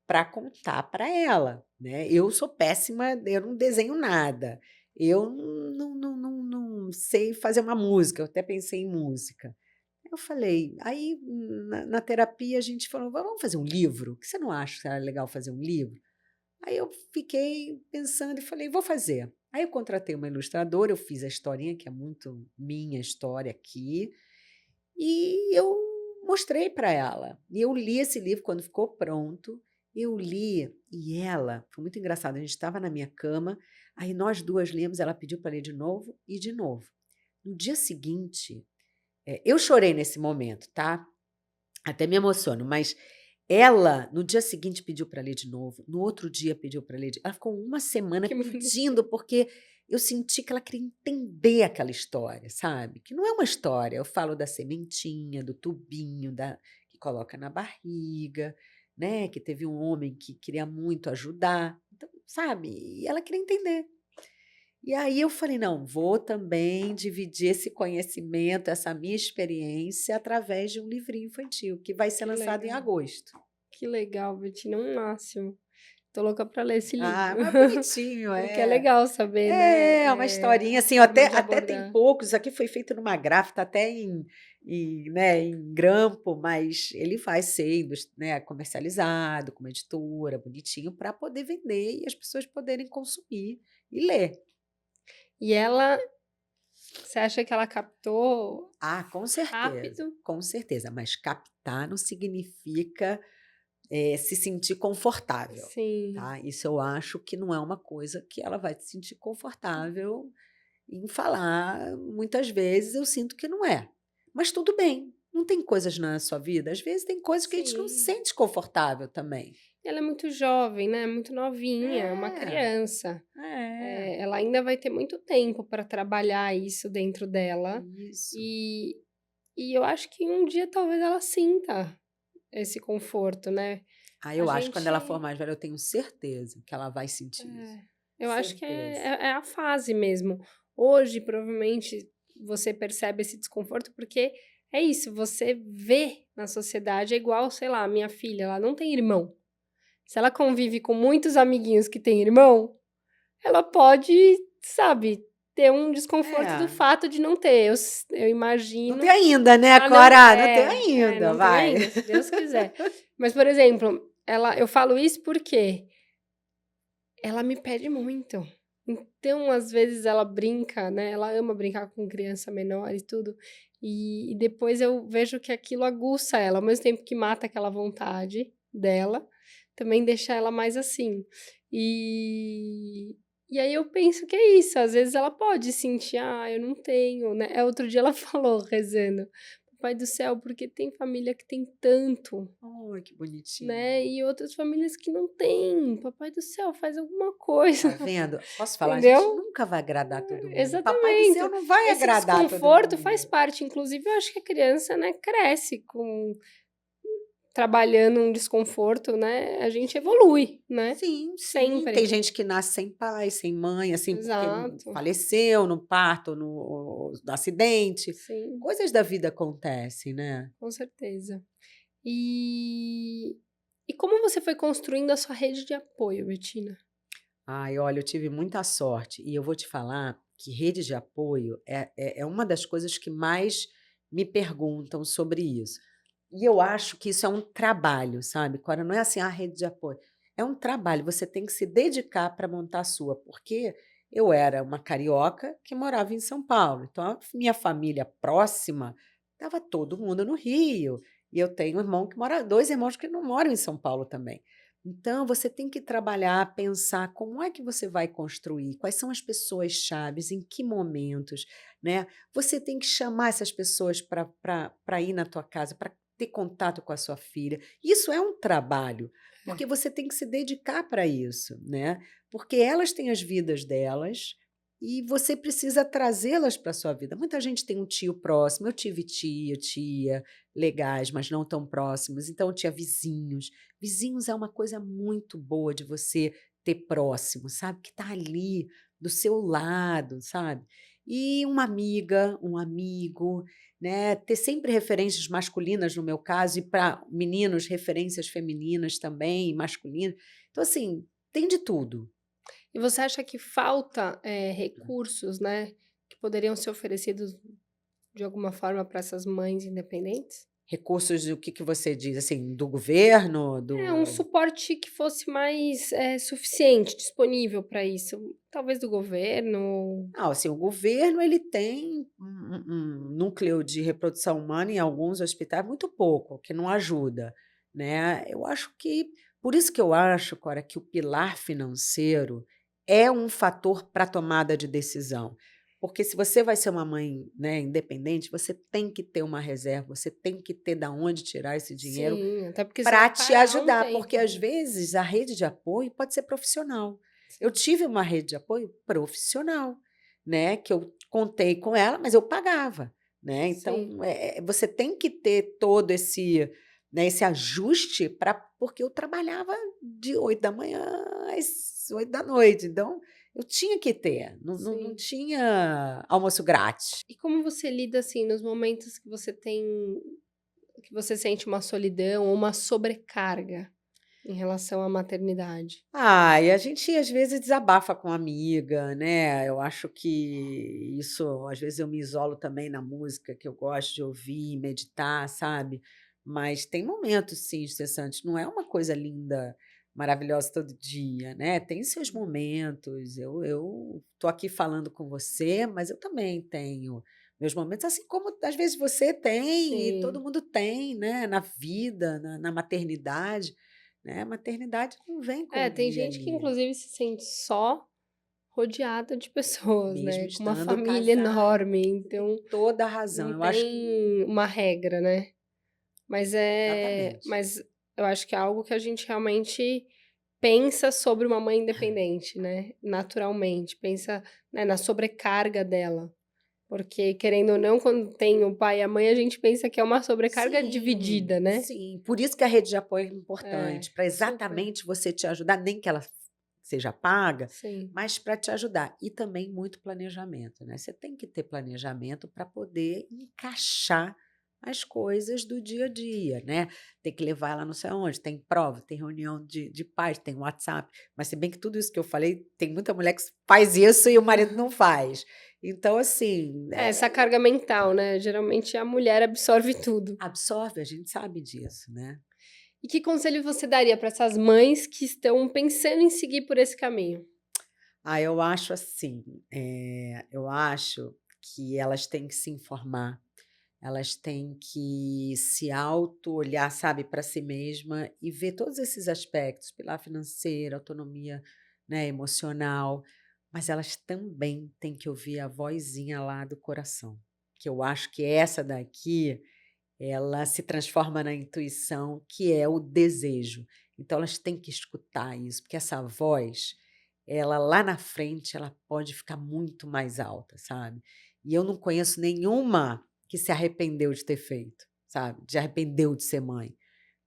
para contar para ela, né? Eu sou péssima, eu não desenho nada, eu não sei fazer uma música", eu até pensei em música. Eu falei aí na terapia a gente falou: Vamos fazer um livro? O que você não acha que era legal fazer um livro?". Aí eu fiquei pensando e falei: "Vou fazer". Aí eu contratei uma ilustradora, eu fiz a historinha, que é muito minha história aqui, e eu mostrei para ela. E eu li esse livro quando ficou pronto, eu li e ela foi muito engraçado, a gente estava na minha cama, aí nós 2 lemos, ela pediu para ler de novo e de novo. No dia seguinte, eu chorei nesse momento, tá, até me emociono, mas ela no dia seguinte pediu para ler de novo, no outro dia pediu para ler ela ficou uma semana Que bonitinho. pedindo, porque eu senti que ela queria entender aquela história, sabe? Que não é uma história. Eu falo da sementinha, do tubinho, que coloca na barriga, né? Que teve um homem que queria muito ajudar. Então, sabe? E ela queria entender. E aí eu falei, não, vou também dividir esse conhecimento, essa minha experiência, através de um livrinho infantil, que vai ser Que lançado em legal. agosto. Que legal, Betina, um máximo. Tô louca pra ler esse livro. Ah, mas bonitinho, Porque é é. legal saber, É uma né, historinha, a assim, forma de até tem abordar. poucos, isso aqui foi feito numa gráfica, tá até né, em grampo, mas ele vai ser né, comercializado com uma editora, bonitinho, para poder vender e as pessoas poderem consumir e ler. E ela, você acha que ela captou Ah, rápido? com certeza, mas captar não significa se sentir confortável, Sim, tá? Isso eu acho que não é uma coisa que ela vai se sentir confortável em falar. Muitas vezes eu sinto que não é. Mas tudo bem, não tem coisas na sua vida, às vezes tem coisas que a gente não se sim. sente confortável também. Ela é muito jovem, né? Muito novinha, é uma É, criança. é, Ela ainda vai ter muito tempo para trabalhar isso dentro dela. isso. E, e eu acho que um dia talvez ela sinta esse conforto, né? Aí A eu acho que quando ela for gente. mais velha, eu tenho certeza que ela vai sentir isso. É, eu acho que Certeza. é a fase mesmo. Hoje, provavelmente, você percebe esse desconforto porque é isso, você vê na sociedade, é igual, sei lá, a minha filha, ela não tem irmão. Se ela convive com muitos amiguinhos que têm irmão, ela pode, sabe, ter um desconforto do É. fato de não ter. Eu Não imagino. tem ainda, né, Ah, não, Cora? Não tem ainda, não tem vai. ainda, se Deus quiser. Mas, por exemplo, eu falo isso porque ela me pede muito. Então, às vezes, ela brinca, né? Ela ama brincar com criança menor e tudo. E depois eu vejo que aquilo aguça ela, ao mesmo tempo que mata aquela vontade dela, também deixa ela mais assim. E, e aí eu penso que é isso. Às vezes ela pode sentir, ah, eu não tenho, né? Outro dia ela falou, rezando, Pai do céu, porque tem família que tem tanto, Ai, que bonitinho. né? E outras famílias que não têm. Papai do céu, faz alguma coisa, Tá vendo? Posso falar? A gente entendeu? nunca vai agradar todo mundo. Papai do Exatamente. céu não vai Esse agradar todo desconforto faz mundo. parte. Inclusive, eu acho que a criança, né, cresce trabalhando um desconforto, né? A gente evolui, né? Sim, sim. Tem Sempre. gente que nasce sem pai, sem mãe, assim, porque Exato. faleceu no parto, no acidente. Sim, Coisas da vida acontecem, né? com certeza. E, e como você foi construindo a sua rede de apoio, Bettina? Ai, olha, eu tive muita sorte e eu vou te falar que rede de apoio é uma das coisas que mais me perguntam sobre isso. E eu acho que isso é um trabalho, sabe, Cora? Não é assim, a rede de apoio. É um trabalho, você tem que se dedicar para montar a sua, porque eu era uma carioca que morava em São Paulo. Então, a minha família próxima estava todo mundo no Rio. E eu tenho um irmão que mora, dois irmãos que não moram em São Paulo também. Então, você tem que trabalhar, pensar como é que você vai construir, quais são as pessoas chaves, em que momentos, né? Você tem que chamar essas pessoas para ir na tua casa, para ter contato com a sua filha. Isso é um trabalho, porque É. você tem que se dedicar para isso, né? Porque elas têm as vidas delas e você precisa trazê-las para a sua vida. Muita gente tem um tio próximo. Eu tive tia legais, mas não tão próximos. Então, eu tinha vizinhos. Vizinhos é uma coisa muito boa de você ter próximo, sabe? Que está ali do seu lado, sabe? E uma amiga, um amigo, né? Ter sempre referências masculinas, no meu caso, e para meninos, referências femininas também, masculinas. Então, assim, tem de tudo. E você acha que falta recursos, né, que poderiam ser oferecidos de alguma forma para essas mães independentes? Recursos, o que você diz, assim, do governo, É, um do... suporte que fosse mais suficiente, disponível para isso. Talvez do governo. Não, assim, o governo ele tem um núcleo de reprodução humana em alguns hospitais, muito pouco, que não ajuda, né? Eu acho que, por isso que eu acho, Cora, que o pilar financeiro é um fator para tomada de decisão. Porque se você vai ser uma mãe, né, independente, você tem que ter uma reserva, você tem que ter da onde tirar esse dinheiro Sim, até porque você para vai te parar um ajudar, porque tempo, às né? vezes a rede de apoio pode ser profissional. Eu tive uma rede de apoio profissional, né, que eu contei com ela, mas eu pagava, né. Sim, Então, você tem que ter todo esse, né, esse ajuste para porque eu trabalhava de 8 da manhã às 8 da noite, então eu tinha que ter, não sim. tinha almoço grátis. E como você lida, assim, nos momentos que você sente uma solidão ou uma sobrecarga em relação à maternidade? E a gente às vezes desabafa com amiga, né, eu acho que isso às vezes eu me isolo também na música que eu gosto de ouvir, meditar, sabe. Mas tem momentos sim estressantes, não é uma coisa linda, maravilhosa todo dia, né, tem seus momentos, eu tô aqui falando com você, mas eu também tenho meus momentos, assim como às vezes você tem e todo Sim. mundo tem, né, na vida, na maternidade. Né, a maternidade não vem com É, um tem dia gente que ali, inclusive se sente só rodeada de pessoas, mesmo né, com uma estando família casada. enorme, Você tem então toda a razão, não eu acho que tem uma regra, né. exatamente. Mas eu acho que é algo que a gente realmente pensa sobre uma mãe independente, né, naturalmente, pensa, né, na sobrecarga dela, porque querendo ou não, quando tem o pai e a mãe, a gente pensa que é uma sobrecarga Sim, dividida, né. sim, por isso que a rede de apoio é É, importante, para super. exatamente você te ajudar, nem que ela seja paga, Sim, mas para te ajudar. E também muito planejamento, né, você tem que ter planejamento para poder encaixar as coisas do dia a dia, né. Tem que levar ela não sei aonde, tem prova, tem reunião de pais, tem WhatsApp, mas se bem que tudo isso que eu falei, tem muita mulher que faz isso e o marido não faz. Então assim, é, essa carga mental, né, geralmente a mulher absorve tudo. absorve, a gente sabe disso, né. E que conselho você daria para essas mães que estão pensando em seguir por esse caminho? Eu acho assim, eu acho que elas têm que se informar, elas têm que se auto-olhar, sabe, para si mesma e ver todos esses aspectos, pilar financeiro, autonomia, né, emocional, mas elas também têm que ouvir a vozinha lá do coração, que eu acho que essa daqui, ela se transforma na intuição, que é o desejo. Então elas têm que escutar isso, porque essa voz, ela lá na frente, ela pode ficar muito mais alta, sabe. E eu não conheço nenhuma que se arrependeu de ter feito, sabe, de arrependeu de ser mãe,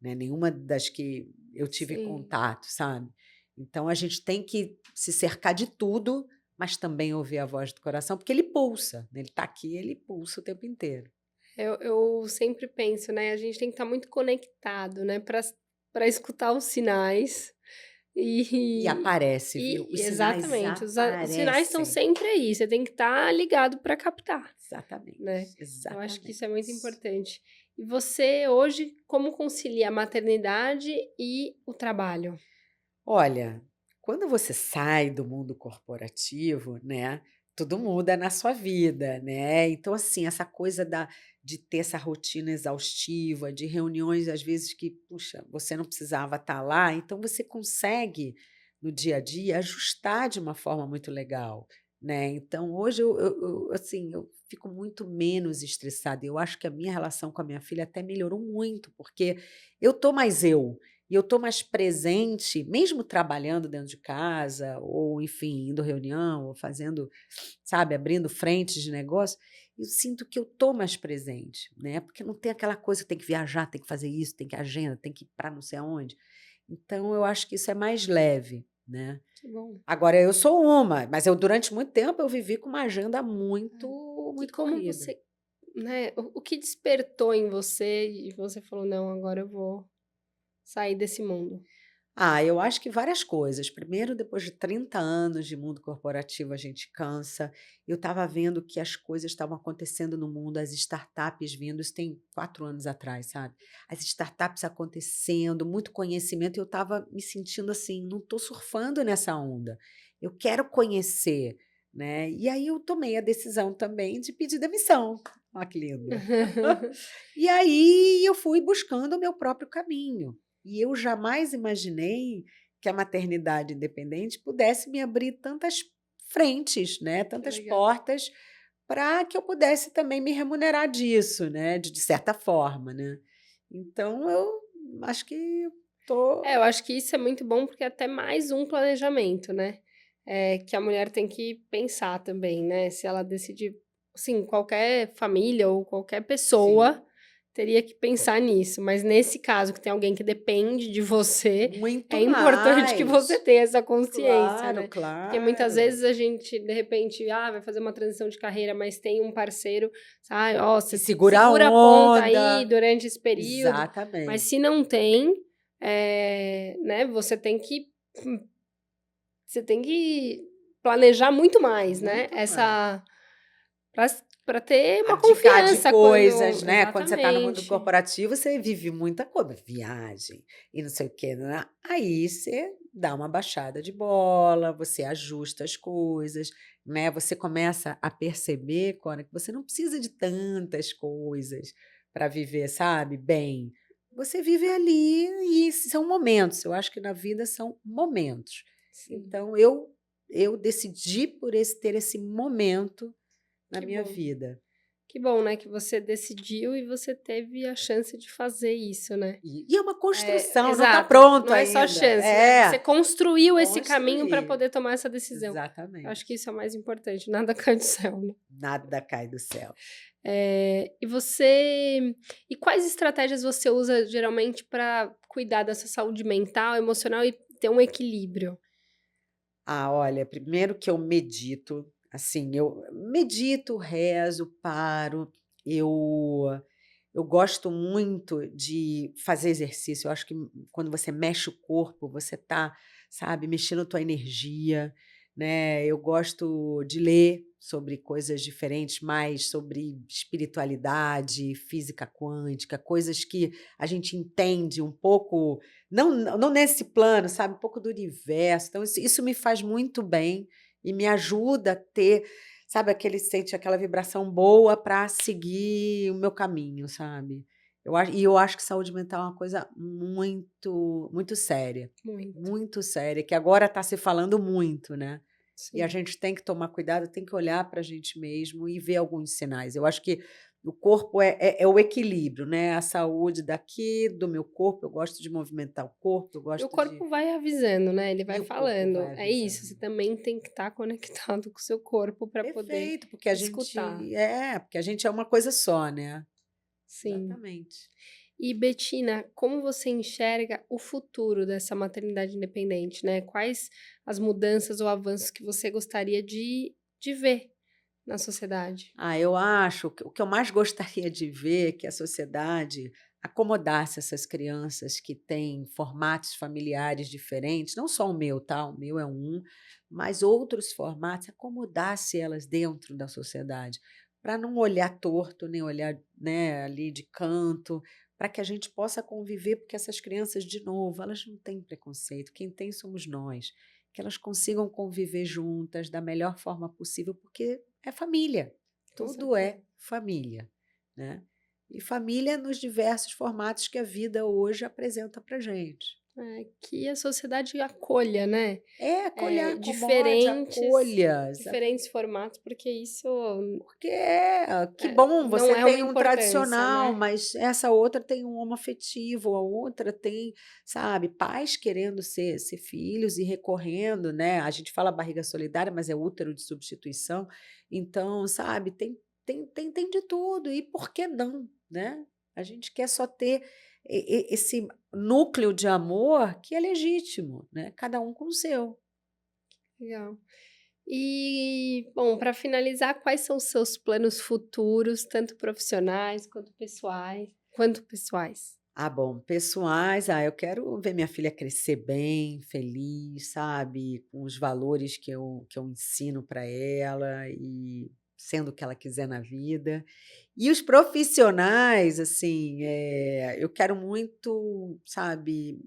né, nenhuma das que eu tive Sim. contato, sabe. Então a gente tem que se cercar de tudo, mas também ouvir a voz do coração, porque ele pulsa, né, ele está aqui, ele pulsa o tempo inteiro. Eu sempre penso, né, a gente tem que estar muito conectado, né, para escutar os sinais E e aparece, viu, os sinais exatamente, os sinais estão aparecem. sempre aí, você tem que estar ligado para captar, né. Exatamente, Eu acho que isso é muito exatamente. importante. E você hoje, como concilia a maternidade e o trabalho? Olha, quando você sai do mundo corporativo, né, tudo muda na sua vida, né. Então, assim, essa coisa de ter essa rotina exaustiva, de reuniões, às vezes, que, puxa, você não precisava estar lá, então você consegue, no dia a dia, ajustar de uma forma muito legal, né. Então, hoje assim, eu fico muito menos estressada. Eu acho que a minha relação com a minha filha até melhorou muito, porque eu tô mais eu. E eu estou mais presente, mesmo trabalhando dentro de casa, ou enfim, indo reunião, ou fazendo, sabe, abrindo frentes de negócio, eu sinto que eu estou mais presente, né? Porque não tem aquela coisa, tem que viajar, tem que fazer isso, tem que agenda, tem que ir para não sei aonde. Então, eu acho que isso é mais leve, né? Que bom. Agora, eu sou uma, mas eu durante muito tempo eu vivi com uma agenda muito, E muito como corrida. você, né, o que despertou em você e você falou: "Não, agora eu vou sair desse mundo"? Eu acho que várias coisas. Primeiro, depois de 30 anos de mundo corporativo, a gente cansa. Eu estava vendo que as coisas estavam acontecendo no mundo, as startups vindo, isso tem 4 anos atrás, sabe? As startups acontecendo, muito conhecimento, e eu estava me sentindo assim, não estou surfando nessa onda. Eu quero conhecer, né? E aí eu tomei a decisão também de pedir demissão. Olha que lindo. E aí eu fui buscando o meu próprio caminho. E eu jamais imaginei que a maternidade independente pudesse me abrir tantas frentes, né, Que tantas legal. portas, para que eu pudesse também me remunerar disso, né, de certa forma, né. Então eu acho que tô É, eu acho que isso é muito bom, porque é até mais um planejamento, né. que a mulher tem que pensar também, né? Se ela decidir, assim, qualquer família ou qualquer Sim. pessoa teria que pensar nisso. Mas nesse caso, que tem alguém que depende de você, é Muito importante que você mais. tenha essa consciência, Claro, né? Porque muitas claro. vezes a gente, de repente, vai fazer uma transição de carreira, mas tem um parceiro, sabe? Ó, Que você segura a segura a ponta aí onda. durante esse período. Mas Exatamente. se não tem, né? Você tem que planejar muito mais, né? Muito mais. Para ter uma Abdicar de confiança quando. coisas, né, quando você está no mundo Exatamente. corporativo, você vive muita coisa, viagem e não sei o quê, né, aí você dá uma baixada de bola, você ajusta as coisas, né, você começa a perceber, Cora, que você não precisa de tantas coisas para viver, sabe, bem. Você vive ali e são momentos, eu acho que na vida são momentos. Sim, Então eu decidi por ter esse momento na que minha bom. vida. Que bom, né, que você decidiu e você teve a chance de fazer isso, né. E é uma construção, não está Exato, pronto não é só ainda. chance, né, você É, construiu esse caminho para construir. poder tomar essa decisão. Eu acho que Exatamente. isso é o mais importante, nada cai do céu, né. Nada cai do céu. E quais estratégias você usa geralmente para cuidar da sua saúde mental, emocional e ter um equilíbrio? Ah, olha, primeiro que eu medito, assim, eu medito, rezo, paro, eu eu gosto muito de fazer exercício, eu acho que quando você mexe o corpo, você tá, sabe, mexendo a tua energia, né, eu gosto de ler sobre coisas diferentes, mais sobre espiritualidade, física quântica, coisas que a gente entende um pouco não nesse plano, sabe, um pouco do universo, então isso me faz muito bem e me ajuda a ter, sabe, aquela vibração boa para seguir o meu caminho, sabe. Eu acho que saúde mental é uma coisa muito Muito, muito séria, que agora está se falando muito, né. E a sim. gente tem que tomar cuidado, tem que olhar para a gente mesmo e ver alguns sinais. Eu acho que o corpo é o equilíbrio, né, a saúde daqui, do meu corpo, eu gosto de movimentar o corpo, eu E o gosto de corpo vai avisando, né, ele e vai o corpo falando. vai É isso, você avisando. também tem que estar conectado com o seu corpo para poder Perfeito, porque escutar. porque a gente é uma coisa só, né. Sim. Exatamente. E Betina, como você enxerga o futuro dessa maternidade independente, né? Quais as mudanças ou avanços que você gostaria de ver na sociedade? Ah, eu acho que o que eu mais gostaria de ver é que a sociedade acomodasse essas crianças que têm formatos familiares diferentes, não só o meu, tá? O meu é um, mas outros formatos, acomodasse elas dentro da sociedade, para não olhar torto, nem olhar, né, ali de canto, para que a gente possa conviver, porque essas crianças, de novo, elas não têm preconceito, quem tem somos nós, que elas consigam conviver juntas da melhor forma possível, porque é família. Com Tudo certeza. é família, né. E família nos diversos formatos que a vida hoje apresenta para gente. É, que a sociedade acolha, né? É, acolher, acomode, Diferentes, acolha, diferentes formatos, porque isso porque que bom, não você é uma tem um importância, tradicional, né? mas essa outra tem um homoafetivo, a outra tem, sabe, pais querendo ser filhos e recorrendo, né, a gente fala barriga solidária, mas é útero de substituição, então, sabe, tem de tudo, e por que não, né? A gente quer só ter esse núcleo de amor que é legítimo, né, cada um com o seu. Legal. E, bom, para finalizar, quais são os seus planos futuros, tanto profissionais quanto pessoais? Quanto pessoais? Ah, bom, pessoais, eu quero ver minha filha crescer bem, feliz, sabe, com os valores que eu ensino para ela e sendo o que ela quiser na vida. E os profissionais, assim, eu quero muito, sabe,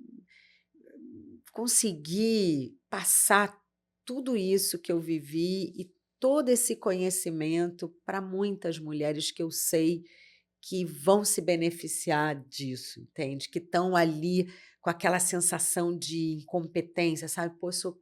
conseguir passar tudo isso que eu vivi e todo esse conhecimento para muitas mulheres que eu sei que vão se beneficiar disso, entende? Que estão ali com aquela sensação de incompetência, sabe? Pô, eu sou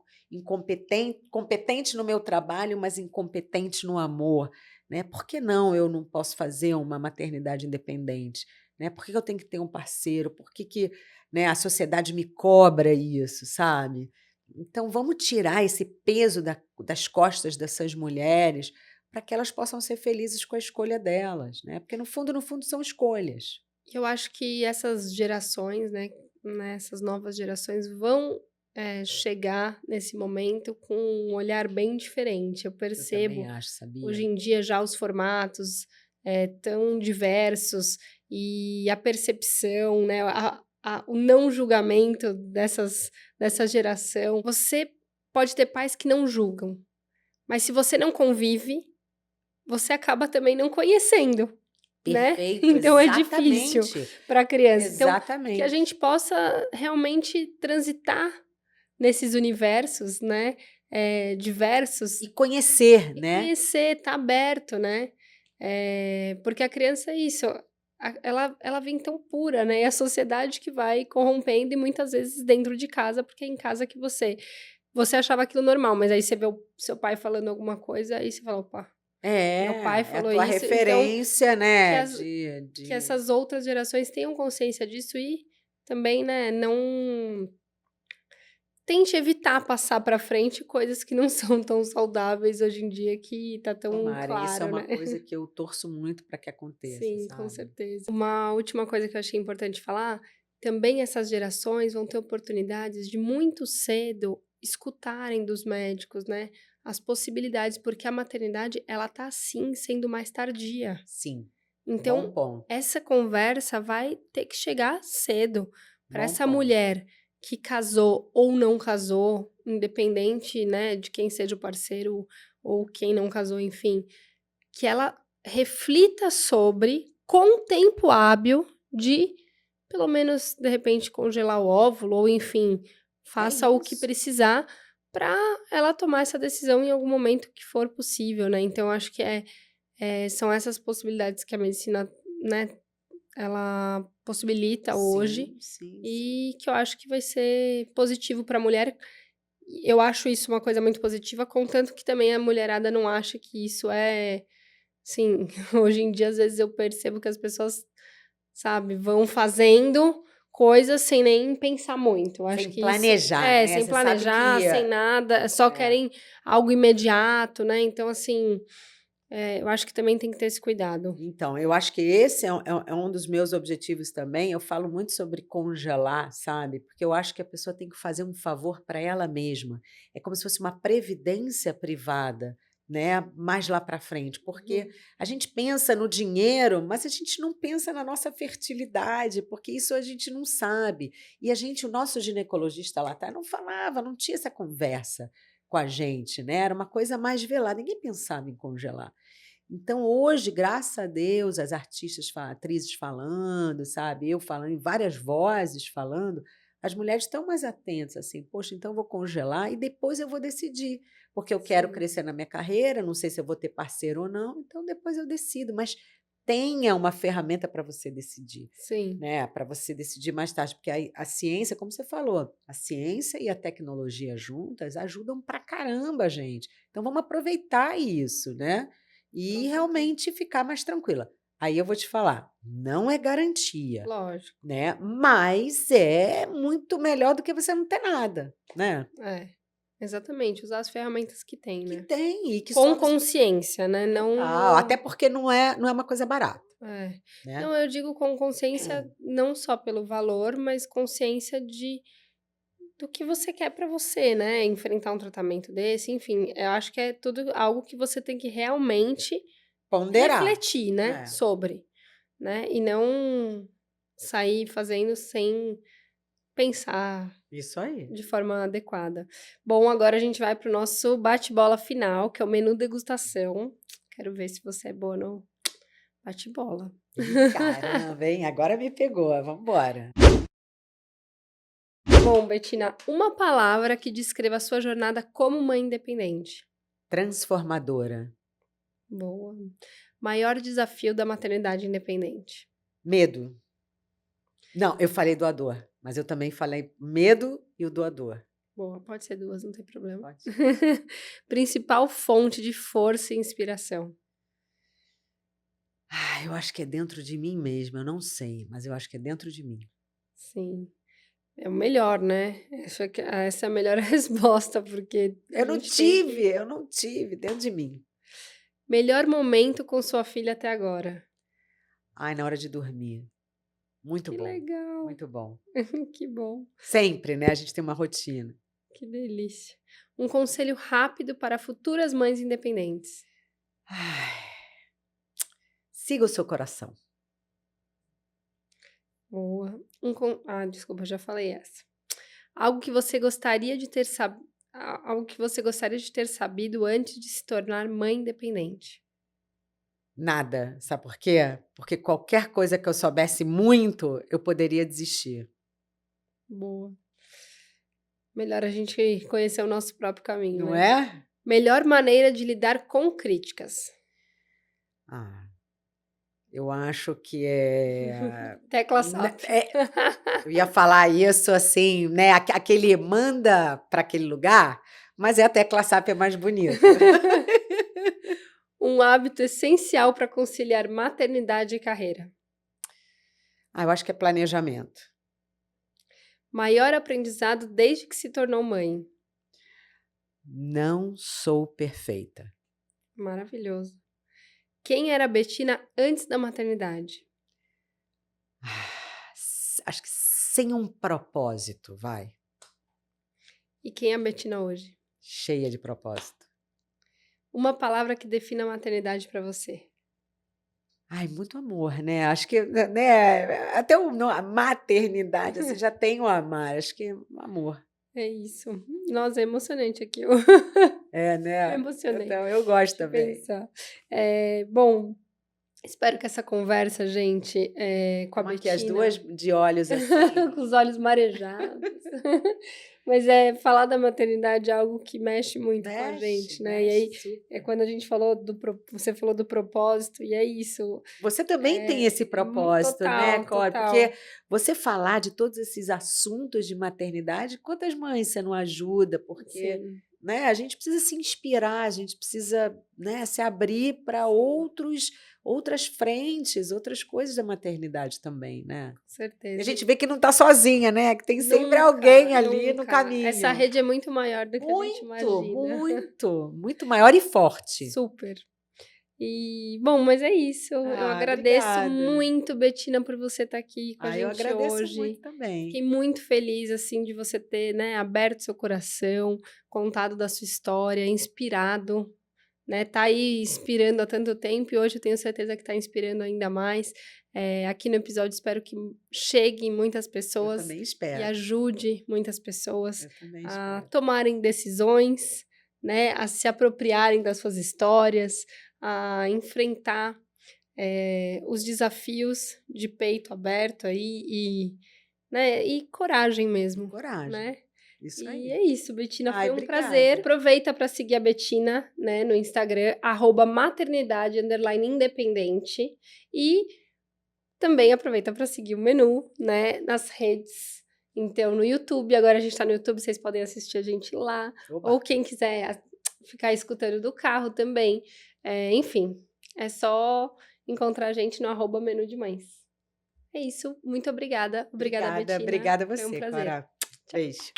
competente no meu trabalho, mas incompetente no amor, né? Por que não posso fazer uma maternidade independente, né? Por que eu tenho que ter um parceiro? Por que, né, a sociedade me cobra isso, sabe? Então, vamos tirar esse peso das costas dessas mulheres para que elas possam ser felizes com a escolha delas, né? Porque no fundo, são escolhas. Eu acho que essas gerações, né, essas novas gerações vão chegar nesse momento com um olhar bem diferente. Eu Eu também percebo acho, hoje sabia? em dia já os formatos tão diversos e a percepção, né, o não julgamento dessa geração. Você pode ter pais que não julgam, mas se você não convive, você acaba também não conhecendo, né? Perfeito, Então é difícil exatamente. para a criança. Então, que a gente Exatamente. possa realmente transitar nesses universos, né? Diversos E conhecer, e né? conhecer, tá aberto, né? Porque a criança é isso, ela vem tão pura, né? E a sociedade que vai corrompendo e muitas vezes dentro de casa, porque é em casa que você achava aquilo normal, mas aí você vê o seu pai falando alguma coisa, aí você fala, opa, meu pai É a falou tua isso, então referência, que, né? as, que essas outras gerações tenham consciência disso e também, né, não tente evitar passar para frente coisas que não são tão saudáveis hoje em dia que tá tão Tomara, isso é claro, uma né? coisa que eu torço muito para que aconteça, Sim, com sabe? certeza. Uma última coisa que eu achei importante falar, também essas gerações vão ter oportunidades de muito cedo escutarem dos médicos, né, as possibilidades, porque a maternidade, ela tá sim sendo mais tardia. Sim, bom Então, ponto, essa conversa vai ter que chegar cedo para bom essa ponto. mulher que casou ou não casou, independente, né, de quem seja o parceiro ou quem não casou, enfim, que ela reflita sobre com tempo hábil de, pelo menos, de repente, congelar o óvulo ou, enfim, É faça o que isso. precisar para ela tomar essa decisão em algum momento que for possível, né? Então, acho que são essas possibilidades que a medicina, né, ela possibilita hoje Sim, sim, sim. e que eu acho que vai ser positivo para a mulher. Eu acho isso uma coisa muito positiva, contanto que também a mulherada não acha que isso é, sim, hoje em dia às vezes eu percebo que as pessoas, sabe, vão fazendo coisas sem nem pensar muito. Eu acho Sem que isso planejar, né? sem Você sabe planejar, que sem nada, só é, querem algo imediato, né? Então, assim, eu acho que também tem que ter esse cuidado. então, eu acho que esse é um dos meus objetivos também. Eu falo muito sobre congelar, sabe? Porque eu acho que a pessoa tem que fazer um favor para ela mesma. É como se fosse uma previdência privada, né? Mais lá para frente. Porque Uhum. a gente pensa no dinheiro, mas a gente não pensa na nossa fertilidade, porque isso a gente não sabe. E o nosso ginecologista lá atrás não falava, não tinha essa conversa com a gente, né? Era uma coisa mais velada. Ninguém pensava em congelar. Então, hoje, graças a Deus, as artistas, atrizes falando, sabe? Eu falando, e várias vozes falando, as mulheres estão mais atentas, assim, poxa, então eu vou congelar e depois eu vou decidir, porque eu quero Sim, crescer na minha carreira, não sei se eu vou ter parceiro ou não, então depois eu decido, mas tenha uma ferramenta para você decidir, sim, né? Para você decidir mais tarde, porque a ciência, como você falou, a ciência e a tecnologia juntas ajudam pra caramba, gente. Então vamos aproveitar isso, né? com E certeza. realmente ficar mais tranquila. Aí eu vou te falar, não é garantia, Lógico, né? Mas é muito melhor do que você não ter nada, né? é. Exatamente, usar as ferramentas que tem, Que né. tem e que Com some consciência, né, total. Até porque não é uma coisa barata, é. né? Não, eu digo com consciência não só pelo valor, mas consciência do que você quer pra você, né, enfrentar um tratamento desse, enfim, eu acho que é tudo algo que você tem que realmente Ponderar. refletir, né, É, sobre, né, e não sair fazendo sem pensar isso aí. de forma adequada. Bom, agora a gente vai para o nosso bate-bola final, que é o menu degustação. Quero ver se você é boa no bate-bola. Ih, caramba, hein? Agora me pegou. Vamos embora. Bom, Betina, uma palavra que descreva a sua jornada como mãe independente. Transformadora. Boa. Maior desafio da maternidade independente. Medo. Não, eu falei doador, mas eu também falei medo e o doador. Boa, pode ser duas, não tem problema. Pode. Principal fonte de força e inspiração. Eu acho que é dentro de mim mesma, eu não sei, mas eu acho que é dentro de mim. Sim. É o melhor, né? Acho que essa é a melhor resposta, porque a Eu não gente tem que... tive dentro de mim. Melhor momento com sua filha até agora. Ai, na hora de dormir. Muito Que bom, legal. muito bom. Que bom. Sempre, né? A gente tem uma rotina. Que delícia. Um conselho rápido para futuras mães independentes. Ai, siga o seu coração. Boa. Desculpa, já falei essa. Algo que você gostaria de ter algo que você gostaria de ter sabido antes de se tornar mãe independente. Nada. Sabe por quê? Porque qualquer coisa que eu soubesse muito, eu poderia desistir. Boa. Melhor a gente conhecer o nosso próprio caminho, Não né? é? Melhor maneira de lidar com críticas. Ah, eu acho que é... Tecla SAP. Eu ia falar isso assim, né? Aquele manda para aquele lugar, mas a tecla SAP é mais bonita. Um hábito essencial para conciliar maternidade e carreira. Eu acho que é planejamento. Maior aprendizado desde que se tornou mãe. Não sou perfeita. Maravilhoso. Quem era a Betina antes da maternidade? Acho que sem um propósito, vai. E quem é a Betina hoje? Cheia de propósito. Uma palavra que defina a maternidade para você. Ai, muito amor, né? Acho que, né, até a maternidade, assim, já tem o amar. Acho que amor. É isso. Nossa, é emocionante aqui. É, Me né? emocionei Então, eu gosto de também. pensar. Bom, espero que essa conversa, gente, com a Como aqui as Betina, duas de olhos assim. com os olhos marejados. Mas falar da maternidade é algo que mexe muito com a gente, né? E aí, super. quando a gente falou você falou do propósito, e é isso. Você também tem esse propósito, né, Total, Cora? total. Porque você falar de todos esses assuntos de maternidade, quantas mães você não ajuda? Porque, Sim, né, a gente precisa se inspirar, a gente precisa, né, se abrir para outras frentes, outras coisas da maternidade também, né? com E a certeza. gente vê que não está sozinha, né? Que tem sempre Nunca, alguém ali no nunca. caminho. Essa rede é muito maior do que a gente Muito, imagina. muito maior e forte. Super. E, bom, mas é isso. Eu agradeço Obrigada. muito, Betina, por você estar aqui com a Eu gente agradeço hoje. muito também. Fiquei muito feliz, assim, de você ter, né, aberto seu coração, contado da sua história, inspirado, né? Tá aí inspirando há tanto tempo e hoje eu tenho certeza que tá inspirando ainda mais. Aqui no episódio espero que chegue em muitas Eu pessoas também e espero. ajude muitas pessoas Eu também a espero. tomarem decisões, né? A se apropriarem das suas histórias, a enfrentar os desafios de peito aberto aí né, e coragem mesmo, Coragem. né? Isso E aí. é isso, Betina, foi um Obrigada. prazer. Aproveita para seguir a Betina, né, no Instagram, @maternidade_independente. E também aproveita para seguir o menu, né, nas redes. Então, no YouTube, agora a gente tá no YouTube, vocês podem assistir a gente lá. Oba. Ou quem quiser ficar escutando do carro também. Enfim, é só encontrar a gente no @menu de mães. É isso, muito obrigada. Obrigada, Betina. Obrigada a Foi um você, prazer. Cora. Beijo.